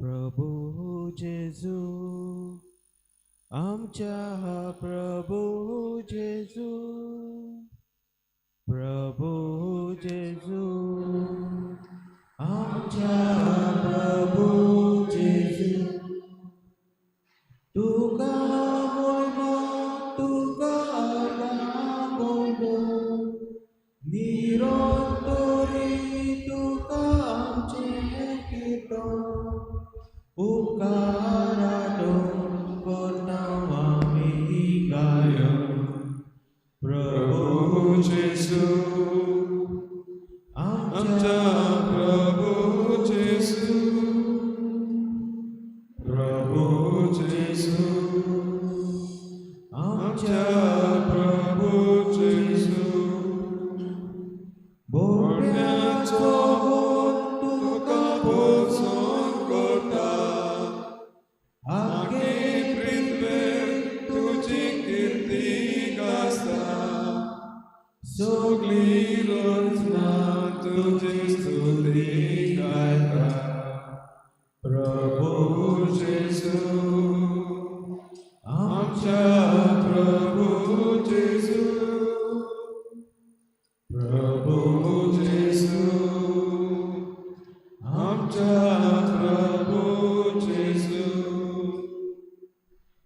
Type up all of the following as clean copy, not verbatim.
प्रभू जेजू आमच्या प्रभू जेजू प्रभू जेजू आमच्या प्रभू जेजू तुका मोनो तुका बोलो निरंतरी तुका आमचे कीर्तन उपकारातून करता आमी गायन प्रभू जेजू आमच्या प्रभू जेजू प्रभू जेजू आमच्या प्रभू जेजू बोलण्याचो तुका पोचोन करता आगे पृथ्वेर तुजी कीर्ती गाजता सगळी रचना तुजी स्तुती गायता प्रभू जेजू आमच्या प्रभू जेजू प्रभू जेजू आमच्या प्रभू जेजू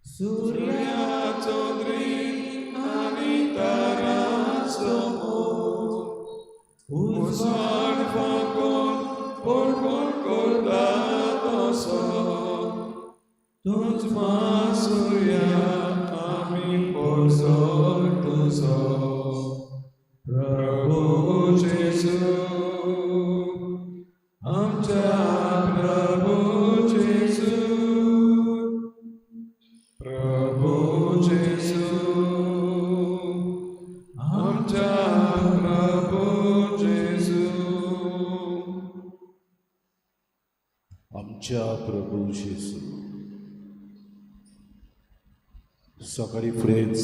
सूर्याचो द्रीक आनी तारांचो उजवाड फाकोन पडकोन करता तसो तुज सूर्या आमी पोसोन तुजो प्रभू जेजू आमच्या प्रभू जेजू प्रभू जेजू आमच्या प्रभू जेजू आमच्या प्रभू जेजू सकाळी फुडेंच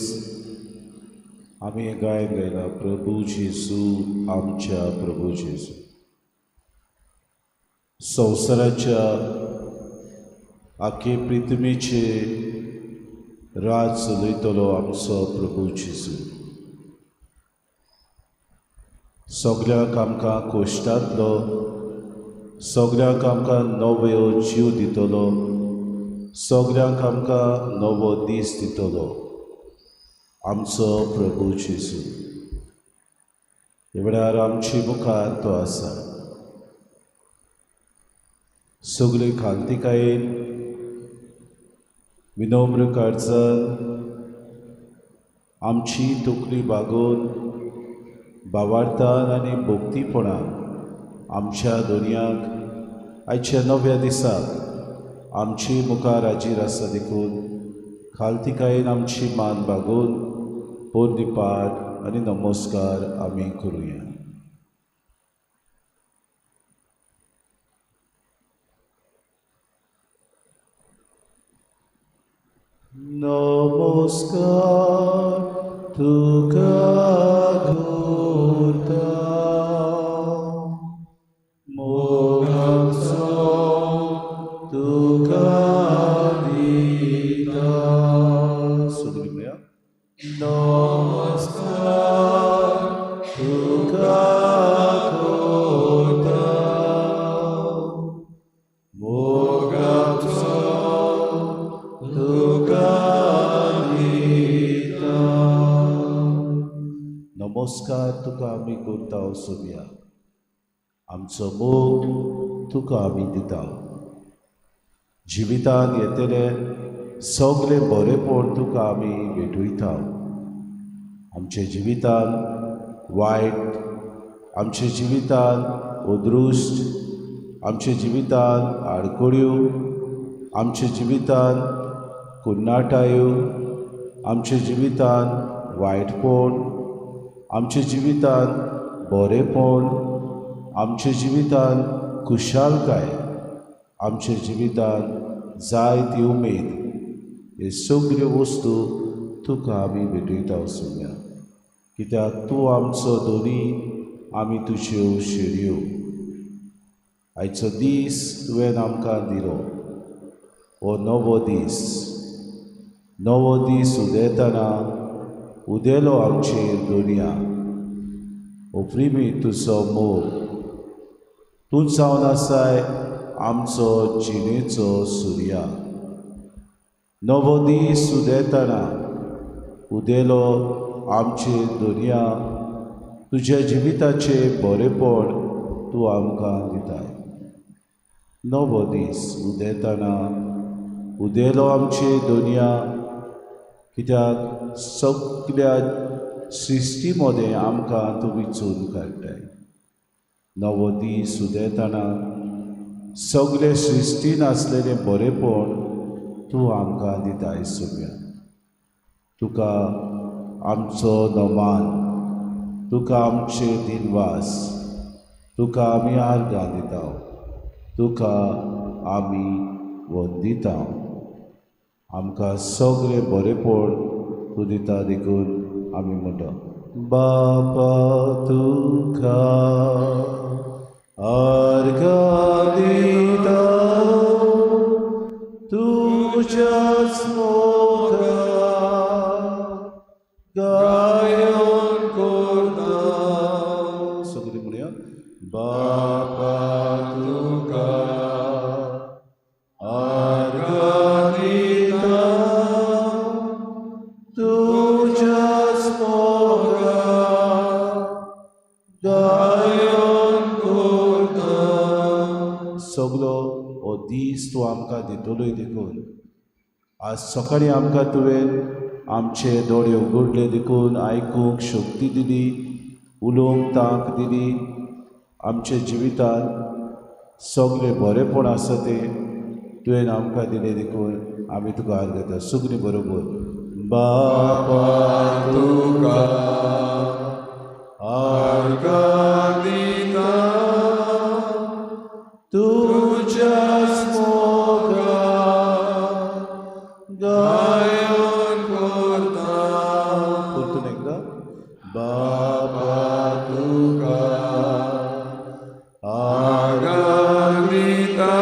आमी हें गायन गायला प्रभू जेजू आमच्या प्रभू जेजू संवसाराच्या आखे पृथ्वीचे राज चलयतलो आमचो प्रभू जेजू सगळ्यांक आमकां कोश्टांतलो सगळ्यांक आमकां नवो जीव दितलो सगळ्यांक आमकां नवो दीस दितलो आमचो प्रभू जेजू ह्या वेळार आमचे मुखार तो आसा सगळे खांतिकायेन विनम्र काळजान आमची तकली बागोवन भावार्थान आनी भक्तीपणान आमच्या दोनयाक आयच्या नव्या दिसाक आमची मुखार हाजीर आसा देखून खालतिकायेन आमची मान बागोवन पोरनिपाट आनी नमस्कार आमी करुया नमस्कार तुका घोरता मोगाचो तुका दिता सगळीं म्हणया नमस्कार तुका घोरता मोगाचो तुका दिता नमस्कार तुका आमी करता सोबया आमचो मोग तुका आमी दिता जिवितांत येतले सगळे बरेपण तुका आमी भेटयता आमच्या जिवितांत वायट आमच्या जिवितांत अदृश्ट आमच्या जिवितांत आडकोड्यो आमच्या जिवितांत कुन्नाटायो आमच्या जिवितांत वायटपण आमच्या जिवितांत बरेपण आमच्या जिवितांत खुशालकाय आमच्या जिवितांत जायती उमेद हे सगळ्यो वस्तू तुका आमी भेटयता वचूया कित्याक तूं आमचो दोनी आमी तुज्यो शेडयो आयचो दीस तुवें आमकां दिलो हो नवो दीस उदेतना उदेलो आमचेर दुनिया ओप्रिमी तुजो मोग तूंच जावन आसाय आमचो जिणेचो सुर्या नवो दीस उदेतना उदेलो आमचेर दुनिया तुज्या जिविताचे बरेपण तूं आमकां दिताय नवो दीस उदेतना उदेलो आमचे दुनिया कित्याक सगळ्या सृश्टी मदें आमकां तूं विचून काडटाय नवो दीस उदेतना सगळे सृश्टीन आसलेलें बरेपण तूं आमकां दिताय सुर्या तुका आमचो नमान तुका आमचे दिनवास तुका आमी आर्गां दिता तुका आमी वंदिता आमकां सगळें बरेपण तूं दिता देखून आमी म्हणटा बापा तुका आर्गां दिता तुज्याच मोगान गायन करता सगळीं म्हणया बापा तुका आर्गां दिता तुज्याच मोगान गायन करता सगळो हो दीस तूं आमकां दितलोय देखून आज सकाळीं आमकां तुवें आमचे दोळे उगडले देखून आयकूंक शक्ती दिली उलोवंक तांक दिली आमच्या जिवितांत सगळें बरेपण आसा तें तुवें आमकां दिलें देखून आमी तुका आर्गता सगळीं बरोबर बापा तुका आर्गां दिता तुज्याच मोगान गायन करता परतून एकदा बापा तुका आर्गां दिता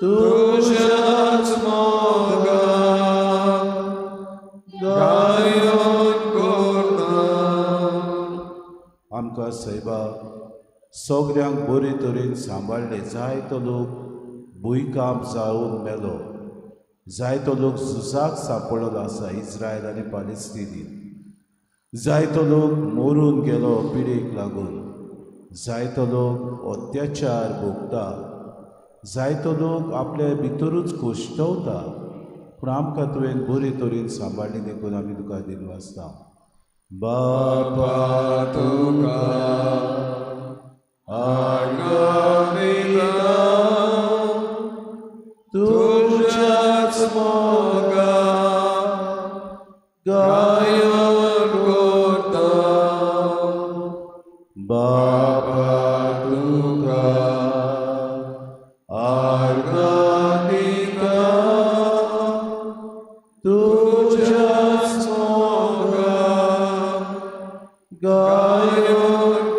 तुज्याच मोगान गायन करता आमकां सायबा सगळ्यांक बरे तरेन सांबाळले जायतो लोक भुंयकांप जावन मेलो जायतो लोक झुजाक सांपडलो आसा इस्रायल आनी पालेस्तिनीन जायतो लोक मरून गेलो पिडेक लागून जायतो लोक अत्याचार भोगता जायतो लोक आपल्या भितरूच कोश्टवता पूण आमकां तुवें बरे तरेन सांबाळ्ळी देखून आमी तुका दिनवासता बापा तुका आर्गां दिता तुज्याच मोगान गायन करता बापा तुका आर्गां दिता तुज्याच मोगान गायन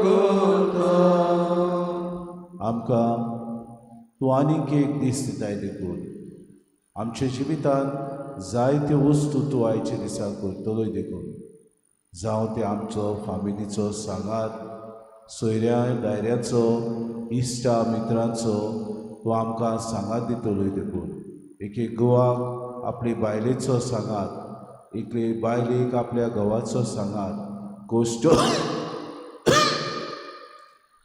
करता आमकां तूं आनीक एक दीस दिताय देखून आमच्या जिवितांत जायत्यो वस्तू तूं आयच्या दिसा करतलोय देखून जावं ते आमचो फामिलीचो सांगात सोयऱ्या दायऱ्याचो इश्टा मित्रांचो तूं आमकां सांगात दितलोय देखून एक घोवाक आपली बायलेचो सांगात एक बायलेक आपल्या घोवाचो सांगात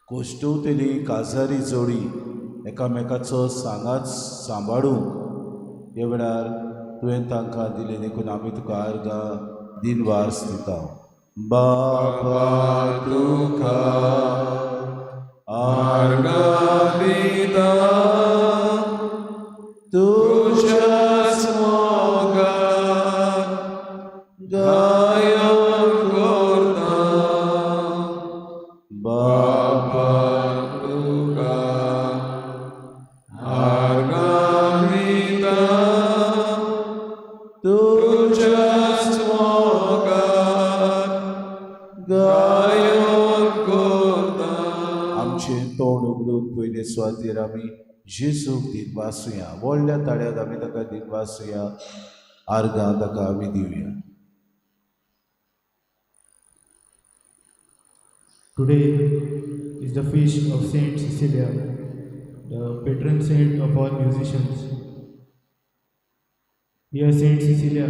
कोश्टवतली काजारी जोडी एकामेकाचो सांगात सांबाळूंक ह्या वेळार तुवें तांकां दिलें देखून आमी तुका आर्गां दिनवास दिता बापा तुका आर्गां दिता तुज्याच मोगान गायन करता बापा तुका आर्गां दिता तुज्याच मोगान गायन करता आमचें तोंड उगडून पयले सुवातेर आमी जेसूक दीत वासुया व्हडल्या ताळ्याक आमी ताका दीत वासुया आर्गां ताका आमी दिवया. Today is the feast of Saint Cecilia, the patron saint of all musicians. Dear Saint Cecilia,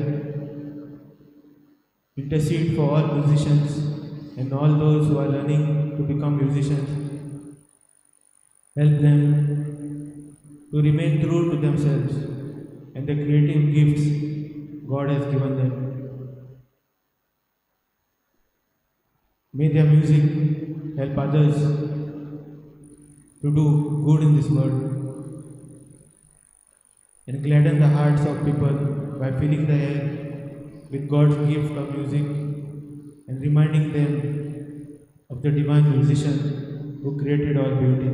intercede for all musicians and all those who are learning to become musicians. Help them to remain true to themselves and the creative gifts God has given them. May their music help others to do good in this world and gladden the hearts of people by filling the air with God's gift of music and reminding them of the divine musician who created all beauty.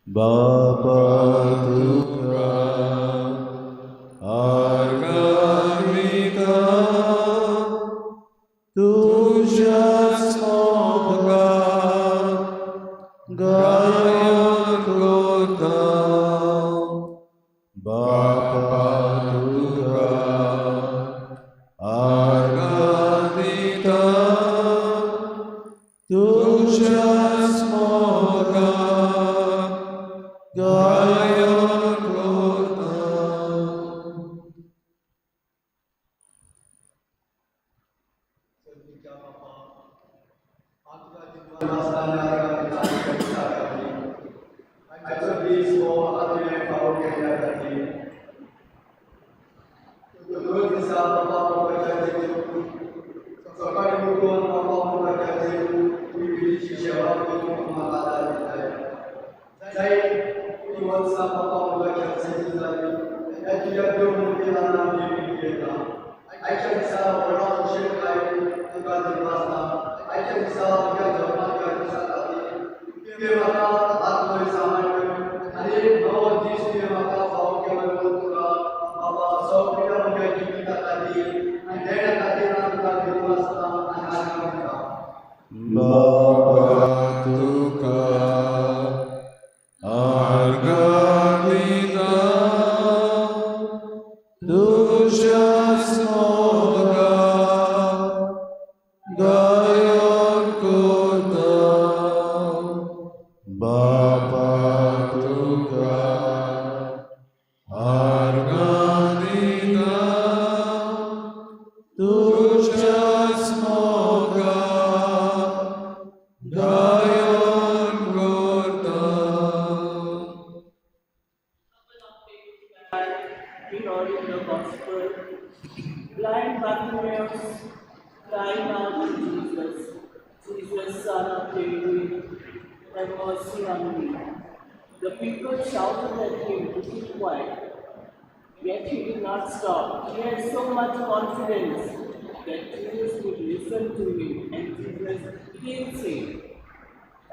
Baba Tuka Argamita Tuja Smoga Gayan Kota Baba Tuka Argamita Tuja Smoga Gayan Kota. Baba Tuka Argamita Tuja Smoga Gayan Kota Baba Tuka Argamita Tuja Smoga Gayan Kota. We heard in the gospel, blind Bartimaeus crying out to Jesus, Jesus, son of David, have mercy on me. The people shouted at him to keep quiet, yet he did not stop. He had so much confidence that Jesus would listen to him, and Jesus healed him.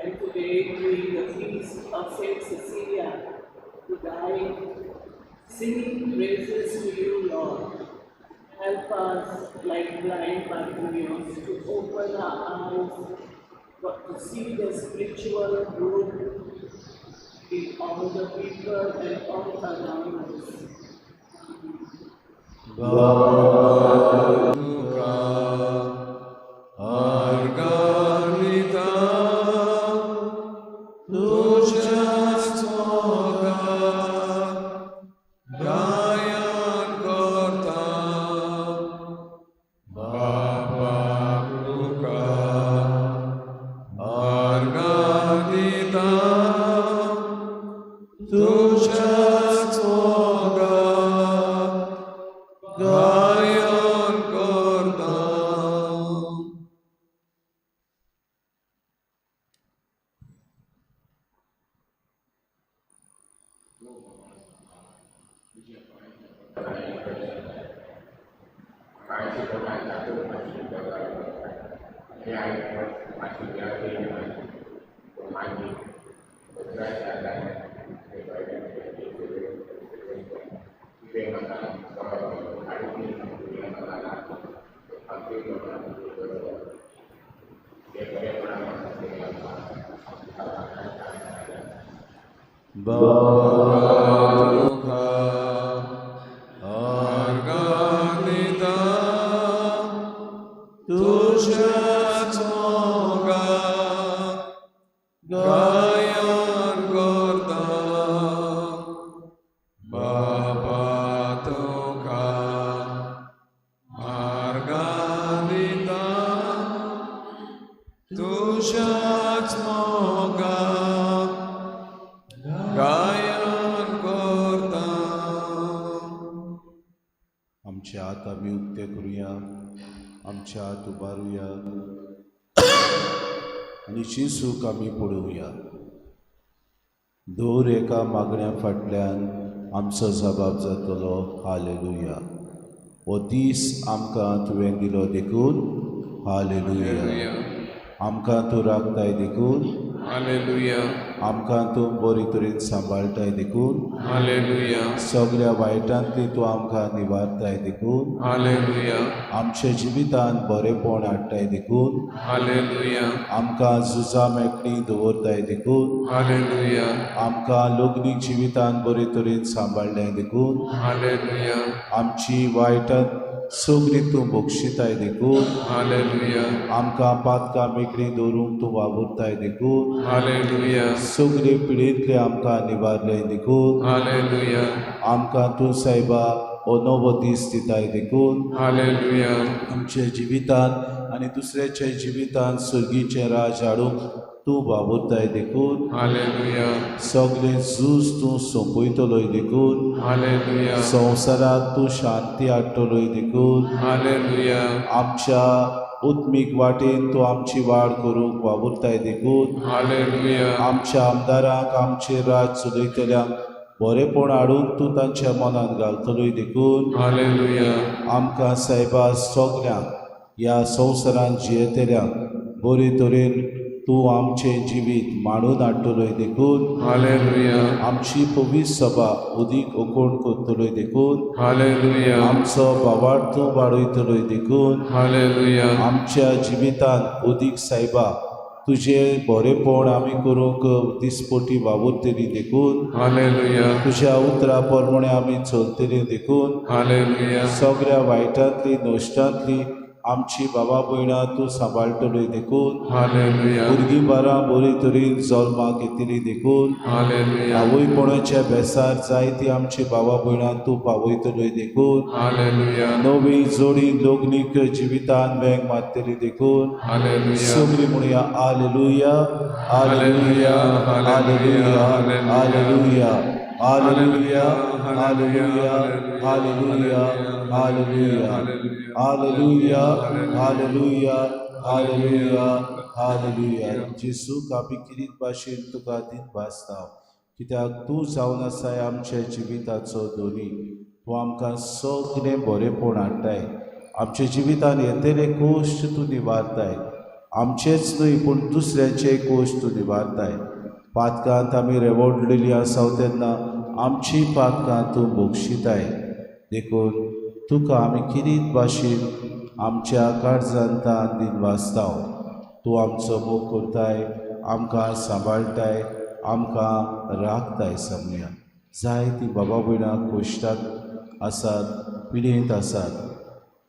And today, during the feast of Saint Cecilia, who died, singing praises to you, Lord. Help us, like blind Bartimaeus, to open our eyes, but to see the spiritual good in all the people and all around us. Baba Tuka Argamita Tuja Smoga Gayan Kota Baba Tuka Argamita Tuja Smoga Gayan Kota. Terima kasih. Baruka Arganita Tushats Moga Gayan Gorda Babatoka Arganita Tushats Moga Gayan Gorda. आमचे हात आमी उक्ते करुया, आमचे हात उबारुया आनी चिंसूक आमी पळोवया. दर एका मागण्या फाटल्यान आमचो जबाब जातलो. हालेलुया. हो दीस आमकां तुवें दिलो देखून हालेलुया. आमकां तूं राखताय देखून Hallelujah. आमकां तूं बरे तरेन सांबाळटाय देखून Hallelujah. सगळ्या वायटांतली तूं आमकां निवारताय देखून Hallelujah. आमच्या जिवितांत बरेपण हाडटाय देखून Hallelujah. आमकां झुजा मेकळी दवरताय देखून Hallelujah. आमकां लोकनीक जिवितांत बरे तरेन सांबाळलें देखून Hallelujah. आमची वायटांत सगळी तूं बक्षिताय देखून Hallelujah. आमकां पातकां मेकळी दवरूंक तूं वावुरताय देखून Hallelujah. सगळे पिडेंतले आमकां निवारलें देखून Hallelujah. आमकां तूं सायबा हो नवो दीस दिताय देखून Hallelujah. आमच्या जिवितांत आनी दुसऱ्याच्या जिवितांत सुर्गीचें राज हाडूंक तूं वावुरताय देखून Hallelujah. सगळें झूज तूं सोंपयतलोय देखून Hallelujah. संवसारांत तूं शांती हाडटलोय देखून Hallelujah. आमच्या उत्मीक वाटेन तूं आमची वाड करूंक वावुरताय देखून Hallelujah. आमच्या आमदारांक आमचे राज चलयतल्यांक बरेपण हाडूंक तूं तांच्या मनांत घालतलोय देखून Hallelujah. आमकां सायबा सगळ्यांक ह्या संवसारांत जियेतल्यांक बरे तरेन तूं आमचें जिवीत मांडून हाडटलोय देखून Hallelujah. आमची पवित्र सभा उदीक ओकोण करतलोय देखून Hallelujah. आमचो बाबाड तूं वाडयतलोय देखून Hallelujah. आमच्या जिवितांत उदीक सायबा तुजें बरेपण आमी करूंक दिसपोटी वावुरतली देखून Hallelujah. तुज्या उतरा प्रमाणे आमी चलतली देखून Hallelujah. सगळ्या वायटांतली नश्टांतली आमची बाबा भयणां तूं सांबाळटलोय देखून Hallelujah. भुरगीं बारां बरे तरेन जल्माक येतलीं देखून Hallelujah. आवयपणाच्या बेसार जायतीं आमची बाबा भयणां तूं पावयतलोय देखून Hallelujah. नवी जोडी लोकनीक जिवितांत वेग मारतली देखून Hallelujah. सगळीं म्हणया hallelujah hallelujah hallelujah hallelujah hallelujah hallelujah hallelujah hallelujah hallelujah hallelujah hallelujah hallelujah. जेसूक आमी किरीत भाशेन तुका दीन भासता कित्याक तूं जावन आसाय आमच्या जिविताचो धोनी. तूं आमकां सगळें बरेपण हाडटाय. आमच्या जिवितांत येतले कोश्ट तूं निवारताय. आमचेच न्हय पूण दुसऱ्याचे कोश्ट तूं निवारताय. पातकांत आमी रेवडलेलीं आसाव तेन्ना आमची पातकां तूं बक्षिताय देखून तुका आमी किरीत भाशेन आमच्या काळजांतान दीन वाजताव. तूं आमचो मोग करताय, आमकां सांबाळटाय, आमकां राखताय. समया जायतीं बाबा भयणां कोश्टांत आसात, पिडेंत आसात,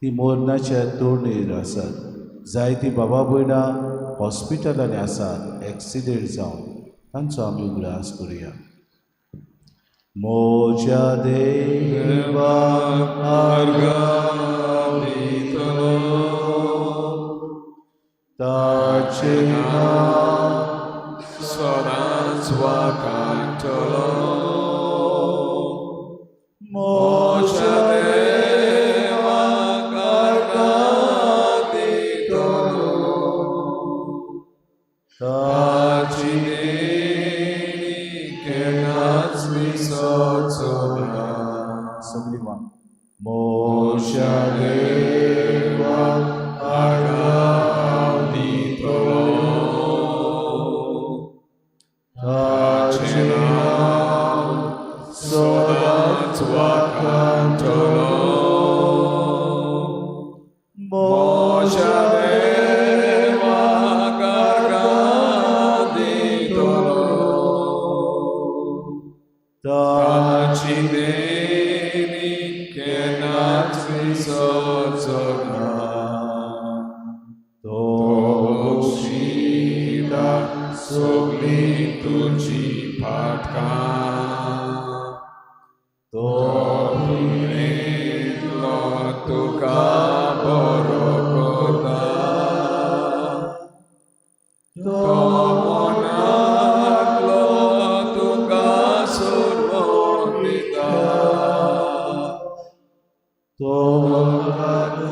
तीं मरणाच्या तोरणेर आसात. जायतीं बाबा भयणां हॉस्पिटलांनी आसात एक्सिडेंट जावन. तांचो आमी उगडास करुया. मोज्या देवा Arganito. ताचे नांव Sodans wakantolo. मोज्या Deva Arganito. ताची सगळीं मान मोज्या देवा Arganito. ताचे नांव Sodans wakantolo. मोज्या Deva Arganito. Tacineni kenat visozona Toshida sogli tuji patka Topinitlo tuka borokota Tomonatlo tuka survondita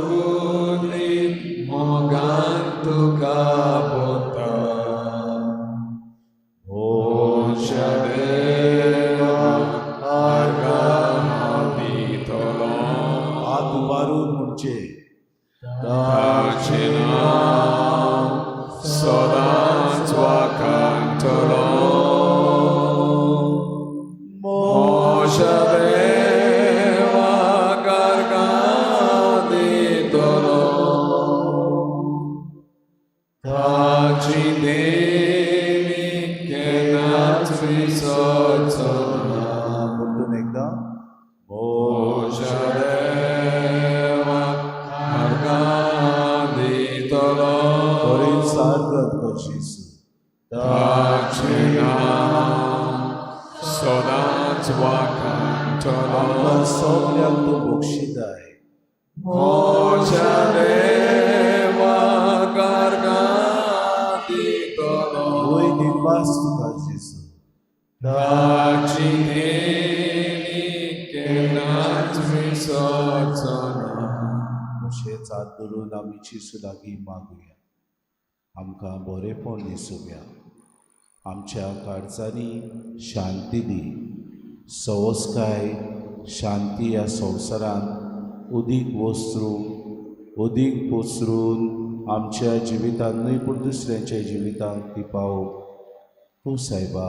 Tokadunin mogantuka bota Oshadeva argamaditolo हात उभारून म्हणचे Tachinam sodam svakantolo Moshadeva gargaditolo Tacineni kenat visotsana म्हणून एकदा Moshadeva gargaditolo तोरील सारगत कशीस Tachinam sodam svakantolo आमकां सगळ्यांक तूं बक्षिताय Moshadeva gargaditolo वय दिनवास तुका जेसू Tacineni kenat visotsana अशेंच हात धरून आमी चिसू लागीं मागुया आमकां बरेपण दिसुया आमच्या काळजांनी शांती दी संस्काय शांती ह्या संवसारांत उदीक पसरून आमच्या जिवितांत न्हय पूण दुसऱ्यांच्या जिवितांत ती पावोवंक तूं सायबा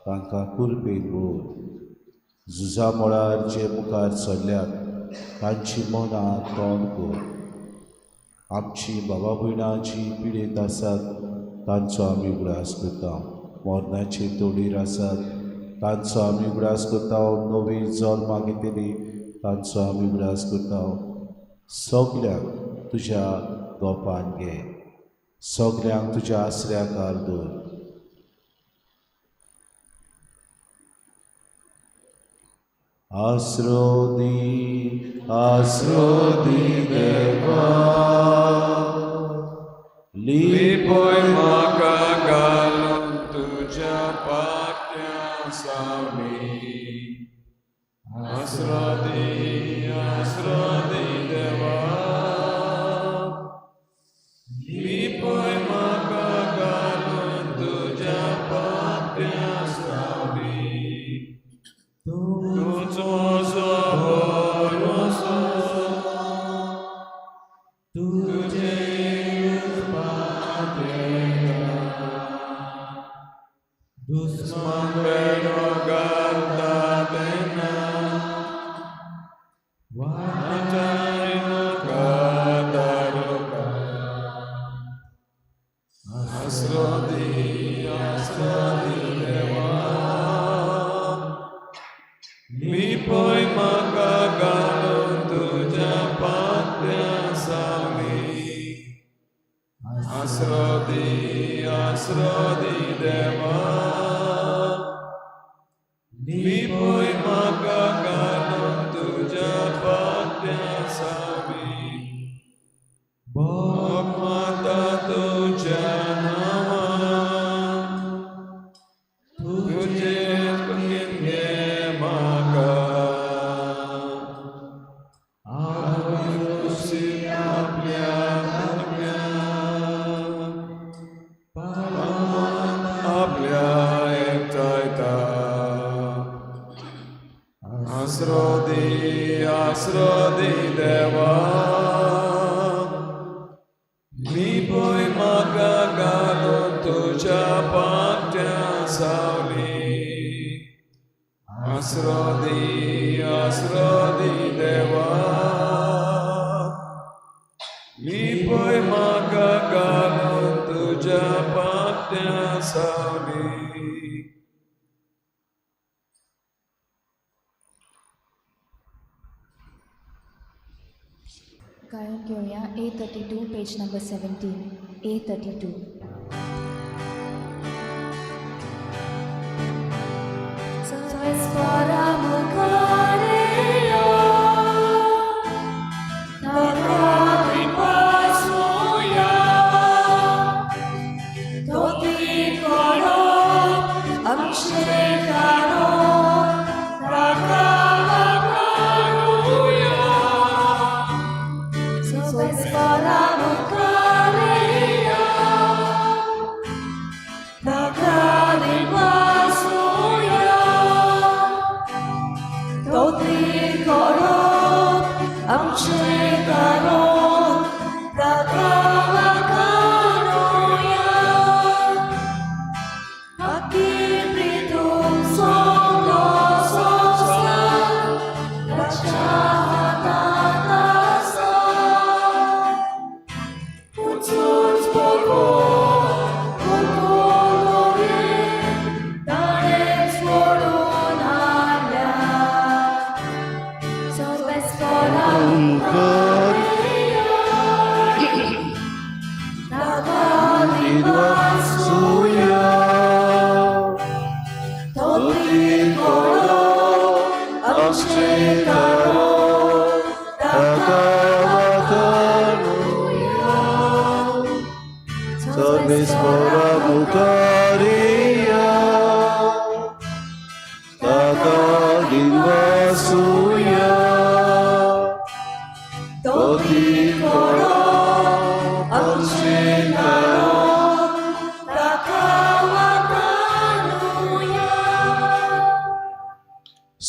तांकां कुरपेन भर झुजा मळार जे मुखार चल्ल्यात तांची मनां तोंड कर आमची बाबा भयणां जी पिडेत आसात तांचो आमी उगडास करता मरणाचे तोडीर आसात तांचो आमी उगडास करता नवी जल्माक येतली तांचो आमी उगडास करता सगळ्यांक तुज्या गोपान घे सगळ्यांक तुज्या आसऱ्याकार दवर आस्रोदी देवा Lipoy maka galon tuja patya sami Asrodi deva Lipoy maka galon tuja patya sami Tujo zohoroso Tuje Dusman beno ganda dena Wajayno kadaruka Asrodi dewa Lipoy magagalon tuja patya sami Asrodi deva Lipoy magagalon tuja patya sami Bog mata tuja nama Tuje pengge maka Arusi apya apya etaita Asrodi deva Lipoy magagalon tuja patya sauli Asrodi deva Lipoy magagalon tuja patya sauli गायन घेऊया A32 page number 17 A32.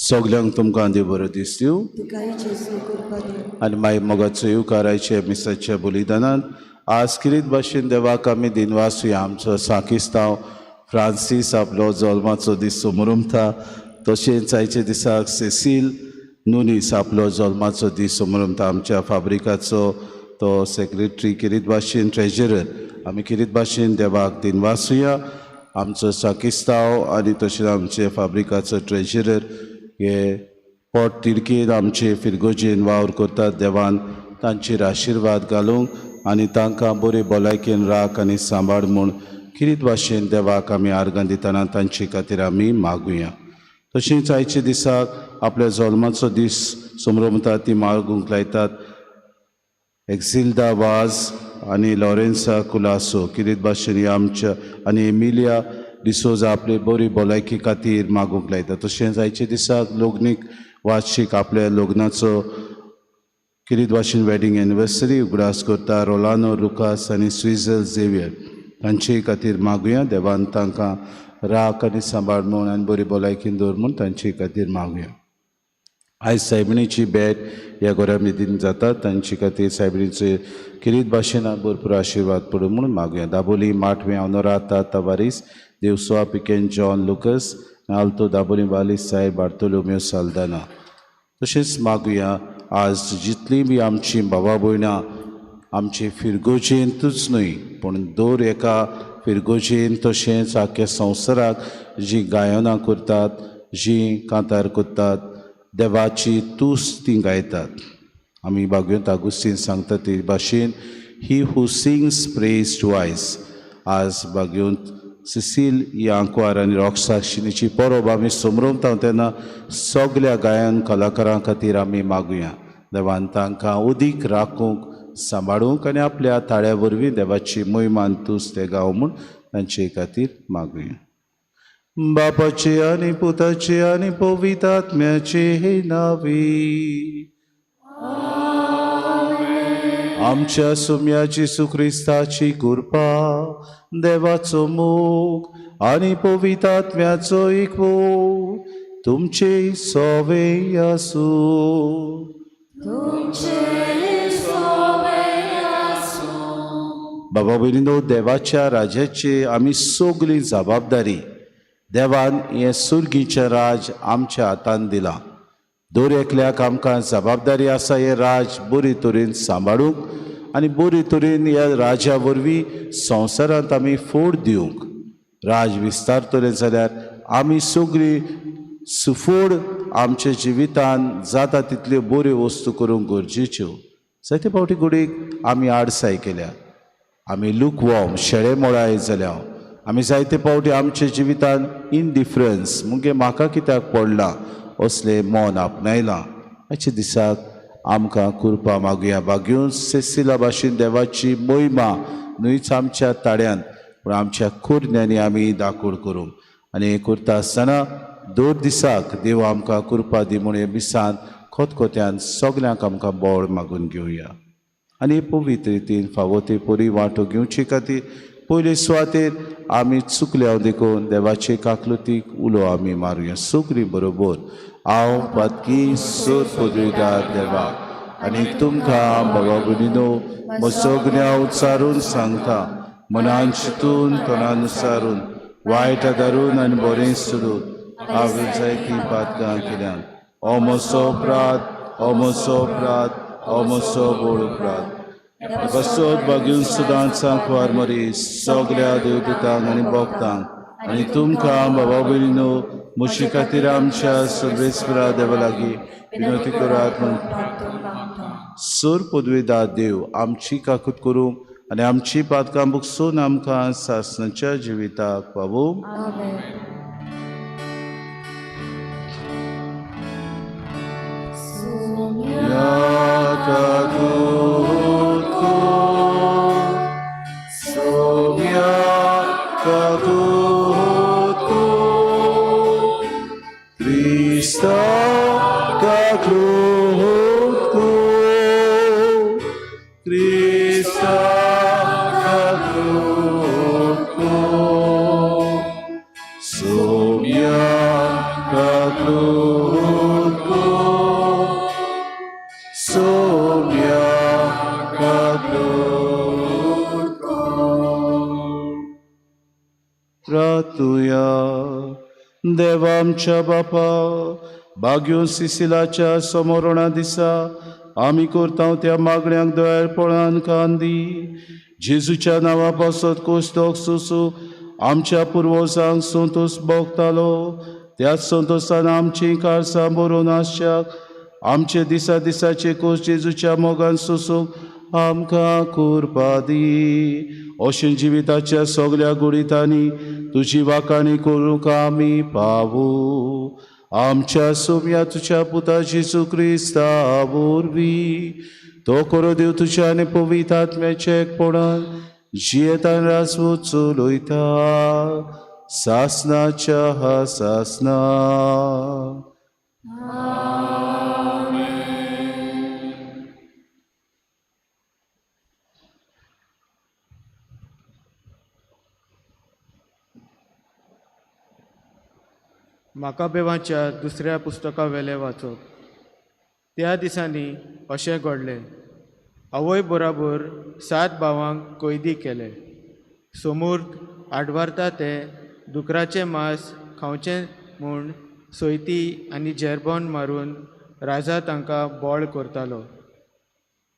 सगल्यांक तुमकां देव बरो दीस दिवं आनी मागीर मोगाचो येवकाराचे मिसाच्या बलिदानान आज किरीत भाशेन देवाक आमी दिनवासूया. आमचो साकिस्तांव फ्रांसीस आपलो जल्माचो दीस समोरुमता. तशेंच आयच्या दिसाक सेसील नुनीस आपलो जल्माचो दीस समोरुमता. आमच्या फाब्रिकाचो तो सेक्रेटरी किरीत भाशेन ट्रेजरर आमी किरीत भाशेन देवाक दिनवासूया. आमचो साकिस्तांव आनी तशेंच आमचे फाब्रिकाचो ट्रेजरर हे पोट तिडकेन आमचे फिरगोजेन वावर करतात. देवान तांचेर आशिर्वाद घालूंक आनी तांकां बरे भलायकेन राख आनी सांबाळ म्हूण किरीत भाशेन देवाक आमी आर्गां दितना तांचे खातीर आमी मागुया. तशेंच आयच्या दिसाक आपल्या जल्माचो दीस समोरुमता ती मागूंक लायतात एक्झिल्दा वाज आनी लॉरेन्सा कुलासो किरीत भाशेन आमच्या आनी एमिलिया डिसोजा आपले बरी भलायकी खातीर मागूंक लायता. तशेंच आयच्या दिसाक लग्नीक वार्षिक आपल्या लग्नाचो किरीत भाशेन वेडिंग एनिवर्सरी उगडास करता रोलानो रुकास आनी स्विझल झेवियर तांचे खातीर मागुया. देवान तांकां राख आनी सांबाळ म्हूण आनी बरी भलायकीन दवर म्हूण तांचे खातीर मागुया. आयज सायबिणीची भेट ह्या घरा भितर जाता तांचे खातीर सायबिणीचे किरीत भाशेन भरपूर आशिर्वाद पडूं म्हूण मागुया. दाबोली माठवे ऑनोराता तवारीस देवसवा पिकेन जॉन लुकस नाल्तो दाबोली वालीस साय बार्तोलोम्यो साल्दाना. तशेंच मागुया आज जितली बी आमची भावा भयणां आमचे फिरगोजेंतूच न्हय पूण दर एका फिरगोजेन तशेंच आख्या संवसाराक जीं गायनां करतात जीं कांतार करतात देवाची तूस तीं गायतात. आमी भागवंत आगुस्तीन सांगता ते भाशेन ही हू सिंग्स प्रेज ट्वायस. आज भागवंत सिसील यांकवार आनी रॉक्साशिनीची परब आमी समोरुमता तेन्ना सगल्या गायन कलाकारां खातीर आमी मागुया. देवान तांकां उदीक राखूंक सांबाळूंक आनी आपल्या ताळ्या वरवीं देवाची मोहिमान तूस ते गाव म्हूण तांचे खातीर मागुया. बापाचे आनी पुताचे आनी पवित्र आत्म्याचे हे नावी आमच्या सुम्याची सुख्रिस्ताची कृपा देवाचो मोग आनी पवित्र आत्म्याचो एकवो तुमचे सोवे आसूं. बाबा भयणीनो देवाच्या राज्याची आमी सगळी जबाबदारी देवान हे सुर्गीचें राज आमच्या हातांत दिलां. दर एकल्याक आमकां जबाबदारी आसा हे राज बरे तरेन सांबाळूंक आनी बरे तरेन ह्या राजा वरवीं संवसारांत आमी फोड दिवंक. राज विस्तारतले जाल्यार आमी सगळीं सुफोड आमच्या जिवितान जाता तितल्यो बऱ्यो वस्तू करूंक गरजेच्यो. जायते फावटी गुडीक आमी आडसाय केल्या, आमी लुकवॉर्म शेळे मोळाय जाल्या, आमी जायते फावटी आमच्या जिवितान इनडिफरन्स मुगे म्हाका कित्याक पडला असले मन आपणायलां. आयच्या दिसाक आमकां कृपा मागुया. बागयून सेसिला भाशेन देवाची मोहिमा न्हूच आमच्या ताड्यान पूण आमच्या कुरण्यांनी आमी दाखोड करूं. आनी हें करता आसतना दोर दिसाक देव आमकां कृपा दी म्हूण हे मिसान खोतखोत्यान सगल्यांक आमकां बोड मागून घेवया. आनी पवित्र रितीन फावो ते पोरी वांटो घेवचे खातीर पयले सुवातेर आमी चुकल्या देखून देवाचे काकलुतीक उलो आमी मारुया. सगळीं बरोबर. हांव पातकी सोर पदवीदार देवा आनी तुमकां बाबा भयणीनो सगळ्या उच्चारून सांगता, मनान चिंतून तोंडान उच्चारून वायट धरून आनी बरें सोडून हांवें जायतीं पातकां केल्यान. हो म्हजो अपराध, हो म्हजो अपराध, हो म्हजो बोड अपराध. बसोत बागयून सुदांत सांकवार मरी सगळ्या देवदूतांक आनी भक्तांक आनी तुमकां बाबा भयणीनो म्हजे खातीर आमच्या सर्वेस्परा देवा लागीं विनवती करात म्हूण. सोर पदवीदार देव आमची काकूत करूं आनी आमची पातकां बुकसून आमकां सासणाच्या जिविताक पावूं. प्रार्थुया. देवा आमच्या बापा, बागयून सिसिलाच्या समोरणा दिसा आमी करता त्या मागण्यांक दयाळपणान कांदी. जेजूच्या नांवा पासत कोस्तोक सुसू आमच्या पुर्वजांक संतोष भोगतालो, त्याच संतोशान आमची काळसां बरोवन आसच्याक आमचे दिसा दिसाचे कोस जेजूच्या मोगान सोसूंक आमकां कृपा दी. अशें जिविताच्या सगळ्या गुडितांनी तुजी वाखाणी करूंक आमी पावू. आमच्या सोम्या तुज्या पुता जेजू क्रिस्ता वरवीं तो करो देव तुज्या आनी पवित्र आत्म्याच्या एकपणान जियेतान राजवूत चलयता सासणाच्या सासना. माकाबेवाच्या दुसऱ्या पुस्तका वेले वाचप. त्या दिसांनी अशें घडलें. आवय बरोबर 7 भावांक कैदी केले. समूर्त आडवारता ते दुकराचें मांस खावचें म्हूण सोयती आनी जेरबोन मारून राजा तांकां बोळ करतालो.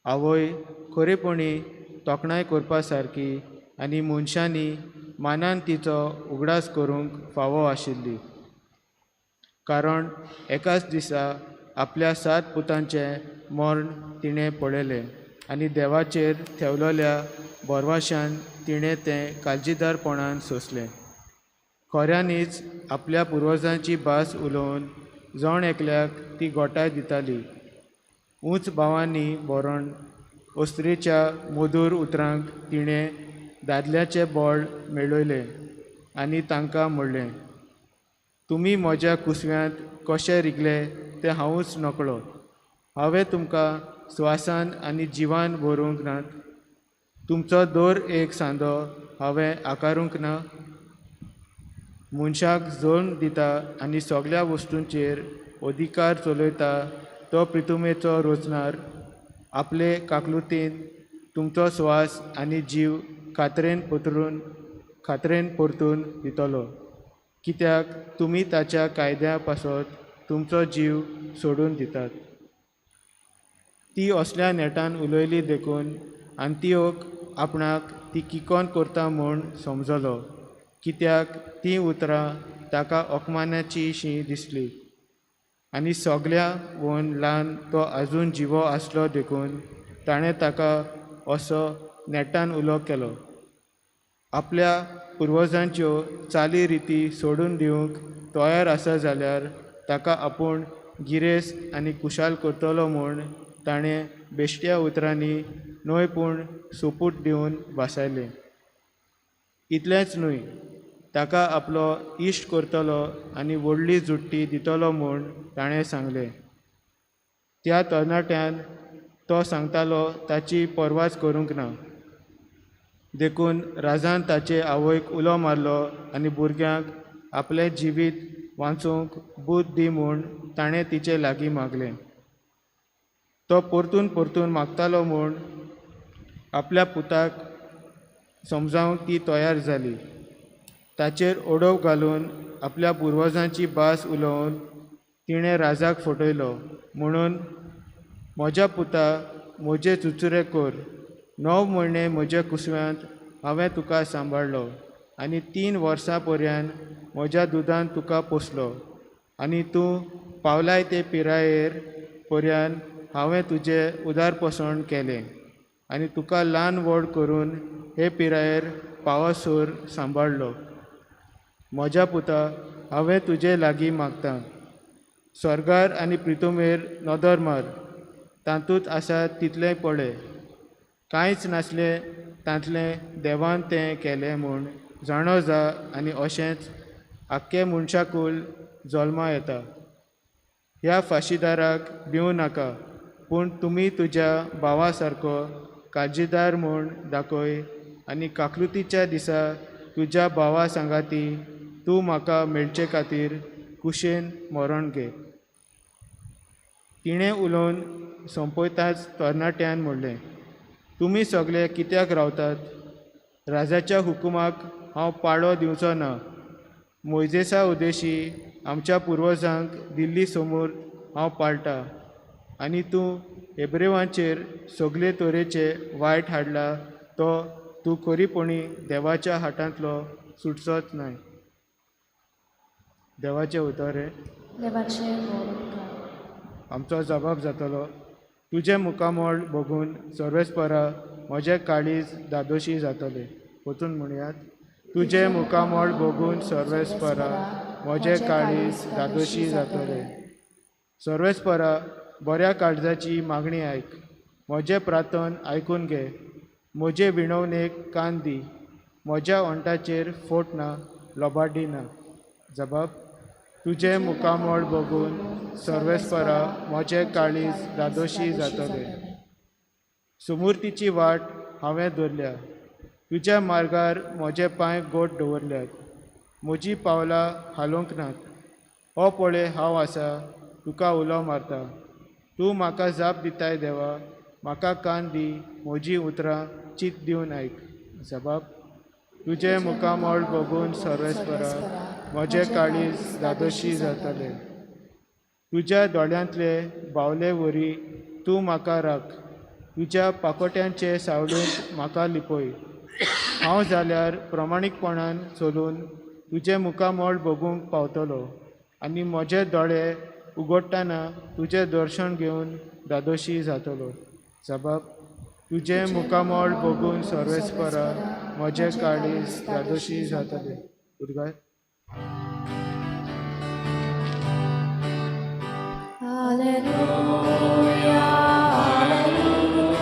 आवय खरेपणी तोखणाय करपा सारकी आनी मनशांनी मानान तिचो उगडास करूंक फावो आशिल्ली. कारण एकाच दिसा आपल्या 7 पुतांचें मरण तिणें पळयलें आनी देवाचेर थेवलोल्या बोरवाशान तिणें तें काळजीदारपणान सोंसलें. खऱ्यांनीच आपल्या पुर्वजांची भास उलोवन जण एकल्याक ती गोठाय दिताली. उंच भावांनी बरोवन ओस्त्रेच्या मधूर उतरांक तिणें दादल्याचें बोळ मेळयलें आनी तांकां म्हणलें, तुमी म्हज्या कुसव्यांत कशें रिगले तें हांवूच नकळो. हांवें तुमकां स्वासान आनी जिवान व्हरूंक नात. तुमचो दर एक सांदो हांवें आकारूंक ना. मनशाक जोड दिता आनी सगळ्या वस्तूंचेर अधिकार चलयता तो प्रितुमेचो रोजनार आपले काकलुतीन तुमचो स्वास आनी जीव खात्रेन परतून दितलो. कित्याक तुमी ताच्या कायद्या पासत तुमचो जीव सोडून दितात. ती असल्या नेटान उलयली देखून आंतियोक आपणाक ती किकोन करता म्हूण समजलो, कित्याक तीं उतरां ताका अपमानाची शी दिसली. आनी सगल्या वन ल्हान तो आजून जिवो आसलो देखून ताणें ताका असो नेटान उलो केलो. आपल्या पुर्वजांच्यो चाली रिती सोडून दिवंक तयार आसा जाल्यार ताका आपूण गिरेस्त आनी कुशाल करतलो म्हूण ताणें बेश्ट्या उतरांनी न्हय सोपूत दिवन भासायलें. इतलेंच न्हय, ताका आपलो इश्ट करतलो आनी व्हडली जुट्टी दितलो म्हूण ताणें सांगलें. त्या तरणाट्यान तो सांगतालो ताची परवाच करूंक ना. देखून राजान ताचे आवयक उलो मारलो आनी भुरग्यांक आपलें जिवीत वाचूंक बूद दी म्हूण ताणें तिचे लागीं मागलें. तो परतून मागतालो म्हूण आपल्या पुताक समजावंक ती तयार जाली. ताचेर ओडव घालून आपल्या पुर्वजांची भास उलोवन तिणें राजाक फटयलो म्हणून, म्हज्या पुता, म्हजे चुचुरे कर. 9 म्हयने म्हज्या कुसव्यांत हांवें तुका सांबाळ्ळो आनी 3 वर्सां पर्यंत म्हज्या दुदान तुका पोसलो आनी तूं पावलाय ते पिरायेर पर्यंत हांवें तुजें उदारपोसण केलें आनी तुका ल्हान व्हड करून हे पिरायेर पावसोर सांबाळ्ळो. म्हज्या पुता, हांवें तुजे लागीं मागतां. स्वर्गार आनी पृथ्वीर नदर मार, तातूंत आसा तितलें पळय. कांयच नासलें तांतलें देवान तें केलें म्हूण जाणो जा आनी अशेंच आख्खे मनशाकूल जल्मा येता. ह्या फाशीदाराक भिवूं नाका, पूण तुमी तुज्या भावा सारको काळजीदार म्हूण दाखय आनी काकलुतीच्या दिसा तुज्या भावा सांगाती तूं म्हाका मेळचे खातीर कुशेन मरण घे. तिणें उलोवन संपयताच तरणाट्यान म्हणलें, तुमी सगळे कित्याक रावतात? राजाच्या हुकुमाक हांव पाळो दिवचो ना. मोइजेसा उदेशी आमच्या पुर्वजांक दिल्ली समूर हांव पाळटा आनी तूं हेब्रेवांचेर सगळे तरेचे वायट हाडला तो तूं खरीपणी देवाच्या हातांतलो सुटचोच न्हय. देवाचे उतरे. देवाचे वडका. आमचो जबाब जातलो, तुजें मुखामळ बघून सर्वेस्परा म्हजें काळीज दादोशी जातलें. वचून म्हणयात, तुजें मुखामळ बघून सर्वेस्परा म्हजें काळीज दादोशी जातलें. सर्वेस्परा, बऱ्या काळजाची मागणी आयक. म्हजें प्रार्थन आयकून घे. म्हजे विणवणेक कान दी. म्हज्या ओंठाचेर फोट ना, लोबाडी ना. जबाब, तुजें मुखामळ बघून सर्वेस्परा म्हजें काळीज दादोशी जातलें. सुमूर्तीची वाट हांवें धरल्या. तुज्या मार्गार म्हजे पांय गोट दवरल्यात. म्हजीं पावलां हालोवंक नात. हो पळय हांव आसा, तुका उलो मारता. तूं म्हाका जाप दिताय देवा, म्हाका कान दी, म्हजीं उतरां चित दिवन आयक. जबाब, तुजें मुखामळ बघून सर्वेस्परा म्हजें काळीज दादोशी जातलें. तुज्या दोळ्यांतले बावले वरी तूं म्हाका राख. तुज्या पाकोट्यांचे सावळेंत म्हाका लिपय. हांव जाल्यार प्रमाणीकपणान चलून तुजें मुखामळ बघूंक पावतलो आनी म्हजे दोळे उगडटाना तुजें दर्शन घेवन दादोशी जातलो. जबाब, तुजें मुखामळ बघून सर्वेस्परा म्हजें काळीज दादोशी जातलें. उदगार. Hallelujah, hallelujah,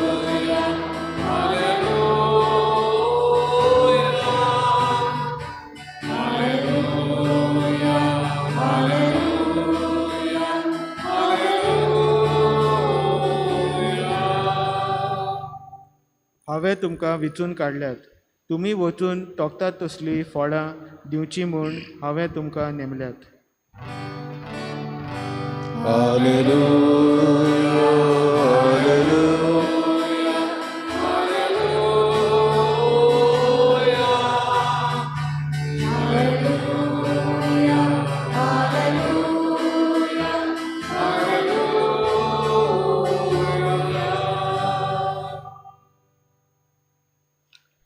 हांवें तुमकां विचून काडल्यात. तुमी वचून तोखतात तसलीं फळां दिवची म्हूण हांवें तुमकां नेमल्यात.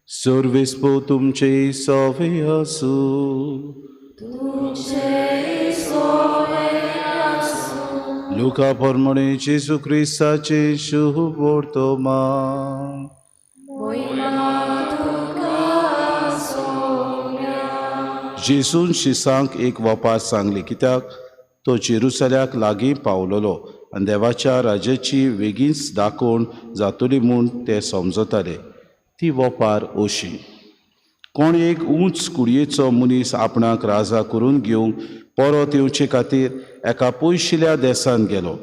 सर्वेस्पो तुमचे सोवे आसूं. लुका प्रमाणे जेजू क्रिस्ताचे शुभ वर्तमा जेजून शिसांक एक वपार सांगली, कित्याक तो जेरुसल्याक लागीं पावलोलो आनी देवाच्या राज्याची बेगीनच दाखोवन जातली म्हूण ते समजताले. ती वपार अशी: कोण एक उंच कुडयेचो मनीस आपणाक राजा करून घेवंक परत येवचे खातीर एका पयशिल्ल्या देसान गेलो.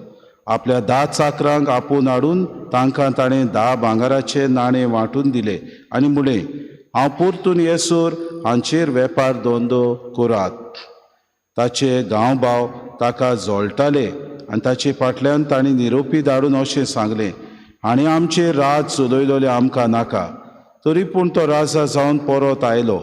आपल्या 10 चाकरांक आपोवन हाडून तांकां ताणें 10 भांगराचे नाणे वांटून दिले आनी म्हळें, हांव परतून येसर हांचेर वेपार धंदो करात. ताचे गांव भाव ताका जोळटाले आनी ताचे फाटल्यान तांणी निरोपी धाडून अशें सांगलें, हाणें आमचेर राज चलयलोलें आमकां नाका. तरी पूण तो राजा जावन परत आयलो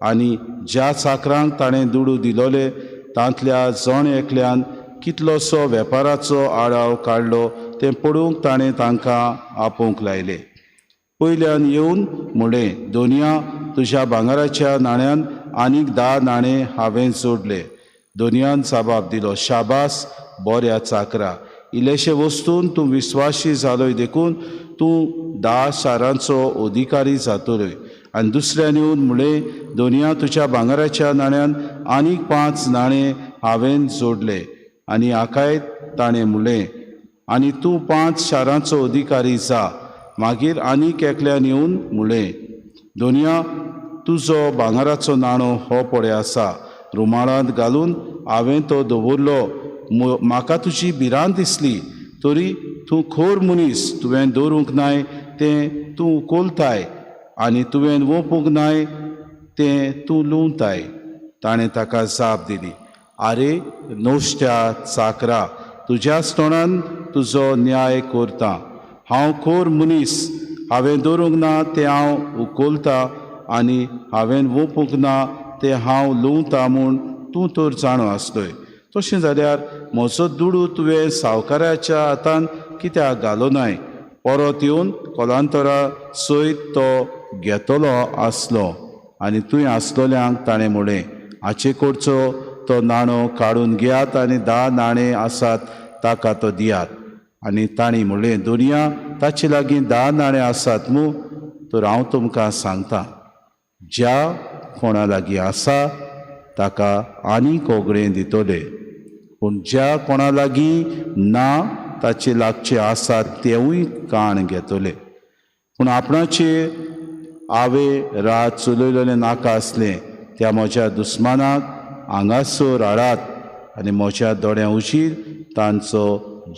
आनी ज्या चाकरांक ताणें दुडू दिलोले तांतल्या जण एकल्यान कितलोसो वेपाराचो आडाव काडलो तें पळोवंक ताणें तांकां आपोवंक लायले. पयल्यान येवन म्हळें, दोनया, तुज्या भांगराच्या नाण्यांत आनीक 10 नाणे हांवें जोडले. दोनयान जबाब दिलो, शाबास बऱ्या चाकरा, इल्लेशे वस्तून तूं विस्वासी जालोय देखून तूं 10 शारांचो अधिकारी जातलोय. आनी दुसऱ्यान येवन म्हळें, दोनया, तुज्या भांगराच्या नाण्यांत आनीक 5 नाणे हांवें जोडले. आनी आकायत ताणें म्हळें, आनी तूं 5 शारांचो अधिकारी जा. मागीर आनीक एकल्यान येवन म्हळें, दोनया, तुजो भांगराचो नाणो हो पळय आसा, रुमाळांत घालून हांवें तो दवरलो. म्हाका तुजी भिरांत दिसली. तरी तूं खोर मनीस, तुवें दवरूंक नाय तें तूं उखलताय आनी तुवें ओंपूंक नाय तें तूं लुंवताय. ताणें ताका जाप दिली, आरे नोश्ट्या चाकरा, तुज्याच तोंडान तुजो न्याय करता. हांव खोर मनीस, हांवें दवरूंक ना तें हांव उखलतां आनी हांवें ओंपूंक ना तें हांव लुंवतां म्हूण तूं तर जाणो आसलोय. तशें जाल्यार म्हजो दुडू तुवें सावकाराच्या हातान कित्याक घालो नाय? परत येवन कोलांतरा सयत तो घेतलो आसलो. आनी तुवें आसलोल्यांक ताणें म्हळें, हाचे कडचो तो नाणो काडून घेयात आनी 10 नाणे आसात ताका तो दियात. आनी तांणी म्हळें, दोनया, ताचे लागीं 10 नाणे आसात मूं? तर हांव तुमकां सांगतां, ज्या कोणा लागीं आसा ताका आनीक ओगळें दितले, पूण ज्या कोणा लागीं ना ताचे लागचे आसात तेवूय काण घेतले. पूण आपणाचे हांवें राज चलयलोलें नाका आसलें त्या म्हज्या दुस्मानाक हांगासर हाडात आनी म्हज्या दोळ्यां उशीर तांचो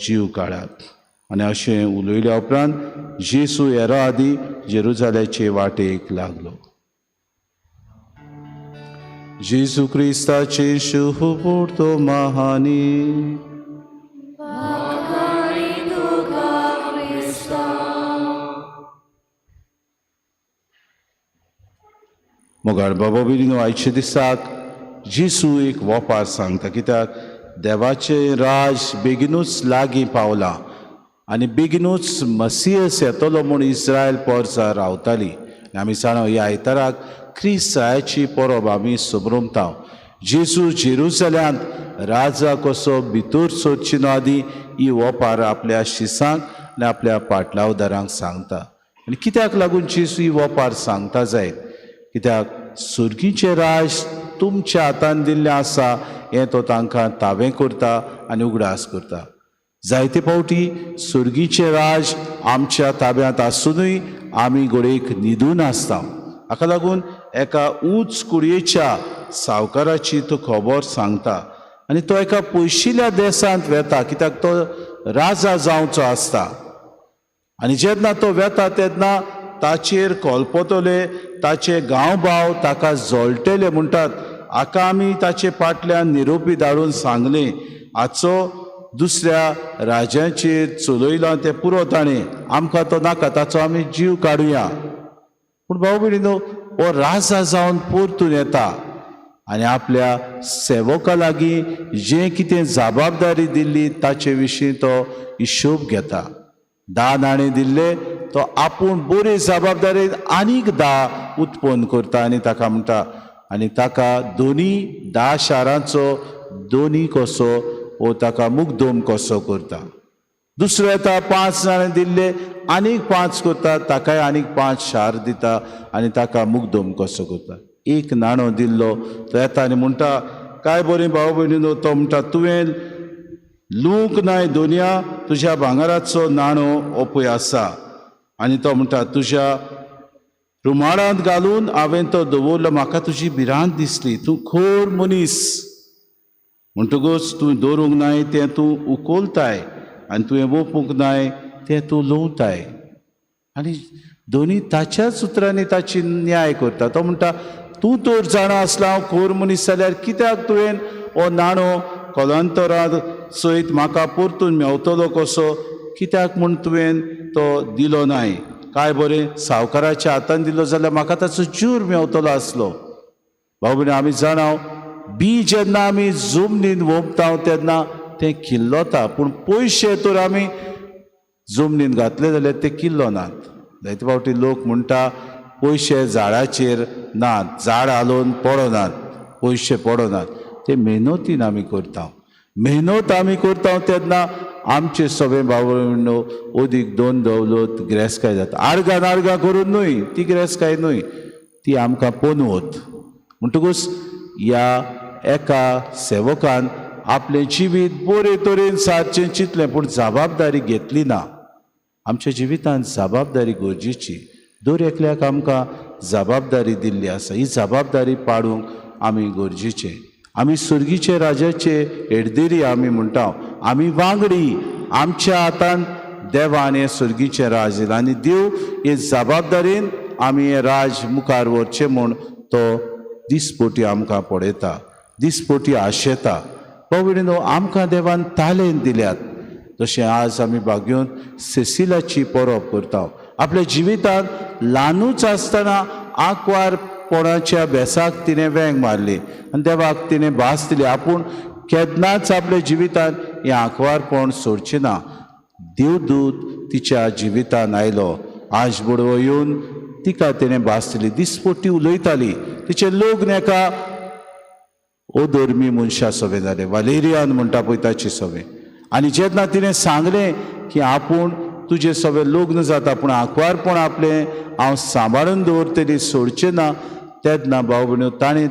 जीव काडात. आनी अशें उलयल्या उपरांत जेजू हेरा आदी जेरुसलेमाचे वाटेक लागलो. जेजू क्रिस्ताचे शुभ वर्तमा महानी मोगाळ बाबा बिलीनो, आयच्या दिसाक जेजू एक वपार सांगता, कित्याक देवाचें राज बेगीनूच लागीं पावलां आनी बेगीनूच मसियस येतलो म्हूण इस्रायल पोरसां रावतालीं. आमी जाणो ह्या आयताराक क्रिस्ताची परब आमी सबरमता. जेजू जेरुसल्यांत राजा कसो भितर सरची न्हू आदी ही वपार आपल्या शिसांक आनी आपल्या पाटलावदारांक सांगता. आनी कित्याक लागून जेजू ही वपार सांगता जायत? कित्याक सुर्गीचें राज तुमच्या हातान दिल्लें आसा हें तो तांकां तावें करता आनी उगडास करता. जायते फावटी सुर्गीचें राज आमच्या ताब्यांत आसुनूय आमी घोडेक न्हिदून आसता. हाका लागून एका उंच कुडयेच्या सावकाराची तो खबर सांगता आनी तो एका पयशिल्ल्या देशांत वेता, कित्याक तो राजा जावचो आसता. आनी जेन्ना तो वेता तेन्ना ताचेर कोलपतले ताचे गांव भाव ताका जोळटले म्हणटात. हाका आमी ताचे फाटल्यान निरोपी धाडून सांगलें, हाचो दुसऱ्या राजांचेर चलयलां तें पुरो ताणें, आमकां तो नाका, ताचो आमी जीव काडुया. पूण भाव भयणीनो, हो राजा जावन परतून येता आनी आपल्या सेवका लागीं जें कितें जबाबदारी दिल्ली ताचे विशीं तो हिशोब घेता. 10 नाणे दिल्ले तो आपूण बरे जबाबदारेन आनीक 10 उत्पन्न करता आनी ताका म्हणटा, आनी ताका दोनी 10 शारांचो दोनी कसो वो ताका मुग्धोम कसो करता. दुसरो येता 5 नाणें दिल्ले आनीक 5 करता, ताकाय आनीक 5 शार दिता आनी ताका मुग्धोम कसो करता. 1 नाणो दिल्लो तो येता आनी म्हणटा, काय बरें भाव भयणीनो, तो म्हणटा तुवें लूंक नाय दोनया तुज्या भांगराचो नाणो हो पळय आसा. आनी तो म्हणटा तुज्या रुमाडांत घालून हांवें तो दवरलो, म्हाका तुजी भिरांत दिसली, तूं खोर मनीस. म्हणटकूच तूं दवरूंक नाय तें तूं उखलताय आनी तुवें ओपूंक नाय तें तूं लवताय. आनी दोनी ताच्याच उतरांनी ताची न्याय करता. तो म्हणटा तूं तर जाणा आसलो हांव खोर मनीस जाल्यार कित्याक तुवें हो नाणो कलांतरांत सयत म्हाका परतून मेवतलो कसो कित्याक म्हूण तुवें तो दिलो नाय. काय बरें सावकाराच्या हातान दिलो जाल्यार म्हाका ताचो जूर मेवतलो आसलो. भाव भयणी, आमी जाणाव बी जेन्ना आमी जमनीन वोंपता तेन्ना तें किल्लोता, पूण पयशे तर आमी जमनीन घातले जाल्यार ते किल्लो नात. जायते फावटी लोक म्हणटा पयशे झाडाचेर नात, झाड हालोवन पडनात, पयशे पडनात. ते मेहनतीन आमी करता. मेहनत आमी करता तेन्ना आमचे सगळे भाव भयणो अदीक दोन दौलत गिरेस्ताय जाता. आर्गां करून न्हय, ती गिरेस्ताय न्हय, ती आमकां पोनवत. म्हणटकूच ह्या एका सेवकान आपलें जिवीत बरे तरेन सारचें चिंतलें, पूण जबाबदारी घेतली ना. आमच्या जिवितांत जबाबदारी गरजेची. दर एकल्याक आमकां जबाबदारी दिल्ली आसा. ही जबाबदारी पाडूंक आमी गरजेचे. आमी सुर्गीचे राजाचे हेडदेरी आमी म्हणटा, आमी वांगडी, आमच्या हातान देवान हें सुर्गीचें राज दिलां आनी देव हे जबाबदारेन आमी हें राज मुखार व्हरचें म्हूण तो दिसपोटी आमकां पळयता, दिसपोटी आशेता. भाव भयणीनो, आमकां देवान तालेंत दिल्यात. जशें आज आमी भाग्योन सेसिलाची परब करता. आपल्या जिवितांत ल्हानूच आसतना आंकवारपणाच्या भेसाक तिणें वेंग मारली आनी देवाक तिणें भास दिली. आपूण केन्नाच आपल्या जिवितांत हें आंकवारपण सोडचें ना. देवदूत तिच्या जिवितांत आयलो. आज बुडवो येवन तिका तिणें भास दिली. दिसपोटी उलयताली. तिचे लग्न एका अधर्मी मनशा सवे जालें, वालेरियान म्हणटा पळय ताची सवे. आनी जेन्ना तिणें सांगलें की आपूण तुजें सगळें लग्न जाता पूण आंकवारपण आपलें हांव सांबाळून दवरतली, सोडचें ना, तेन्ना भाव भयणो ताणें